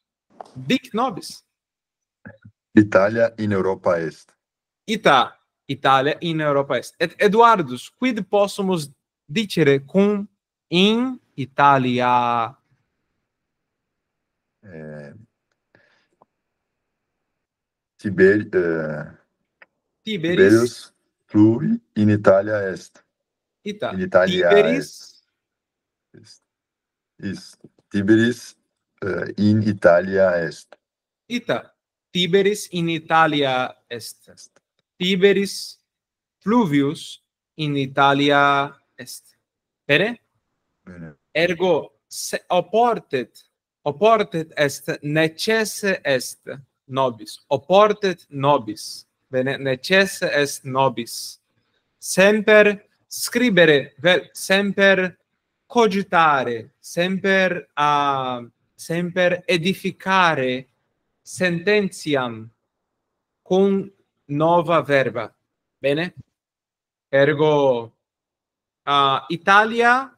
Dic nobis. Italia in Europa est. Italia in Europa est. Eduardos, quid possumus dicere cum in Italia? Tiberius fluvi in Italia est. In Italia Tiberis. Tiberis in Italia est. Tiberis in Italia est. Tiberis fluvius in Italia est. Bene? Bene. Ergo oportet est necesse est nobis. Oportet nobis. Bene? Necesse est nobis. Semper scribere, semper cogitare, semper edificare sententiam cum nova verba. Bene? Ergo Italia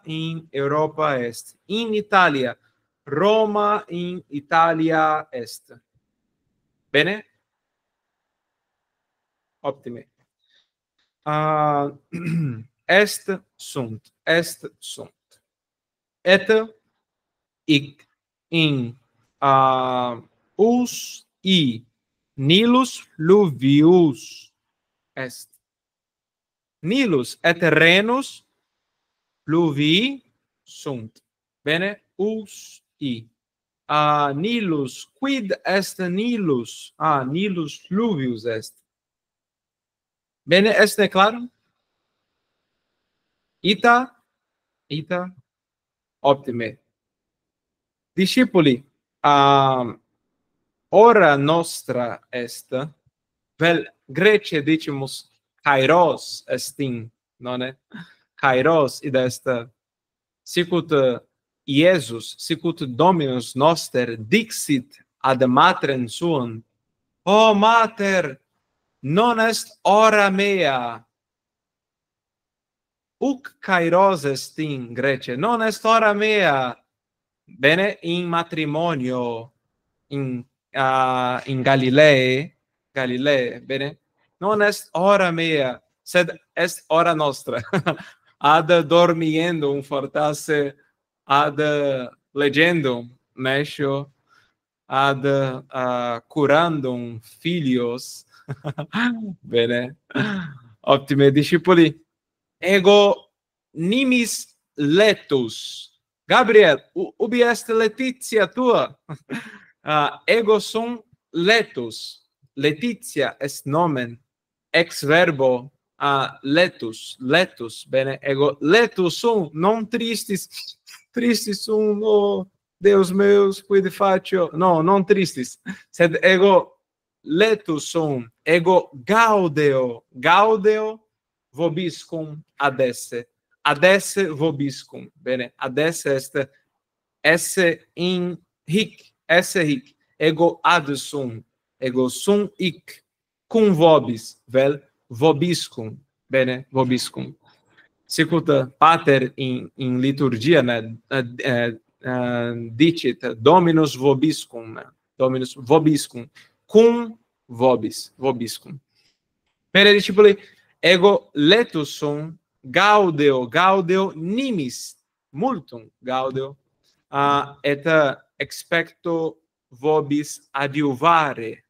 in Europa est. In Italia. Roma in Italia est. Bene? Optime. Est sunt. Et hic in us Nilus fluvius est. Nilus et Rhenus fluvii sunt. Bene? Us Nilus. Quid est Nilus? Nilus fluvius est. Bene, est claro? Ita. Optime. Discipuli, ora nostra est, vel Grece dicimus kairos estin, nonne? Kairos id est, sicut Iesus, sicut Dominus noster dixit ad matrem suam, o mater, non est hora mea. Uc kairos est in Grece, non est hora mea. Bene, in matrimonio in Galilee, bene, non est hora mea, sed est hora nostra. Ad dormiendum fortasse, ad legendum mescio, ad curandum filios. Bene. Optime, discipuli. Ego nimis letus. Gabriel, ubi est Letitia tua? Ego sum letus. Letitia est nomen ex verbo letus. Bene, ego letus sum, non tristis sum, oh Deus meus, quid facio? No, non tristis, sed ego letus sum, ego gaudeo vobiscum adesse vobiscum. Bene, adesse est esse in hic, ego ad sum, ego sum hic, cum vobis, vel vobiscum. Bene, vobiscum. Sicut pater in liturgia, dicit Dominus vobiscum, cum vobiscum. Bene, discipuli, ego letus sum, gaudeo nimis, multum gaudeo, et expecto vobis adiuvare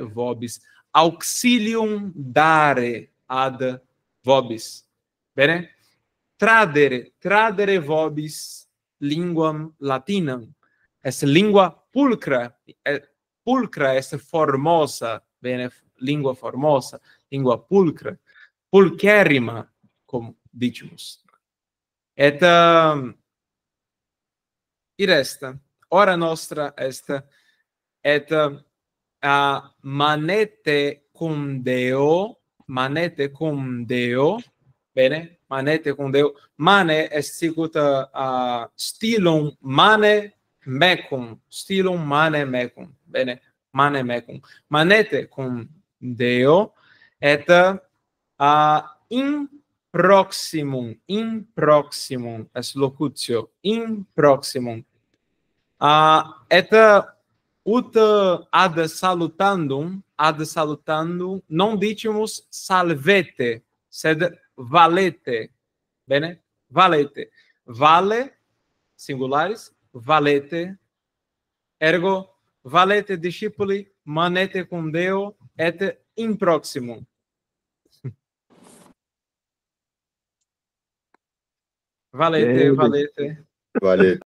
vobis, auxilium dare ad vobis. Bene? Tradere vobis linguam latinam. Est lingua pulcra est formosa. Bene? Lingua formosa, lingua pulcra, pulcherrima, cum dicimus. Et id est, ora nostra est, et manete cum Deo, bene, manete cum Deo, mane est sicut stilum mane mecum, bene, mane mecum, manete cum Deo, et in proximum, es locutio, in proximum. Это ut ad salutandum, non dicimus salvete, sed valete. Bene? Valete. Vale, singularis, valete. Ergo, valete discipuli, manete cum Deo, et in proximum. Valete, valete. Valeu.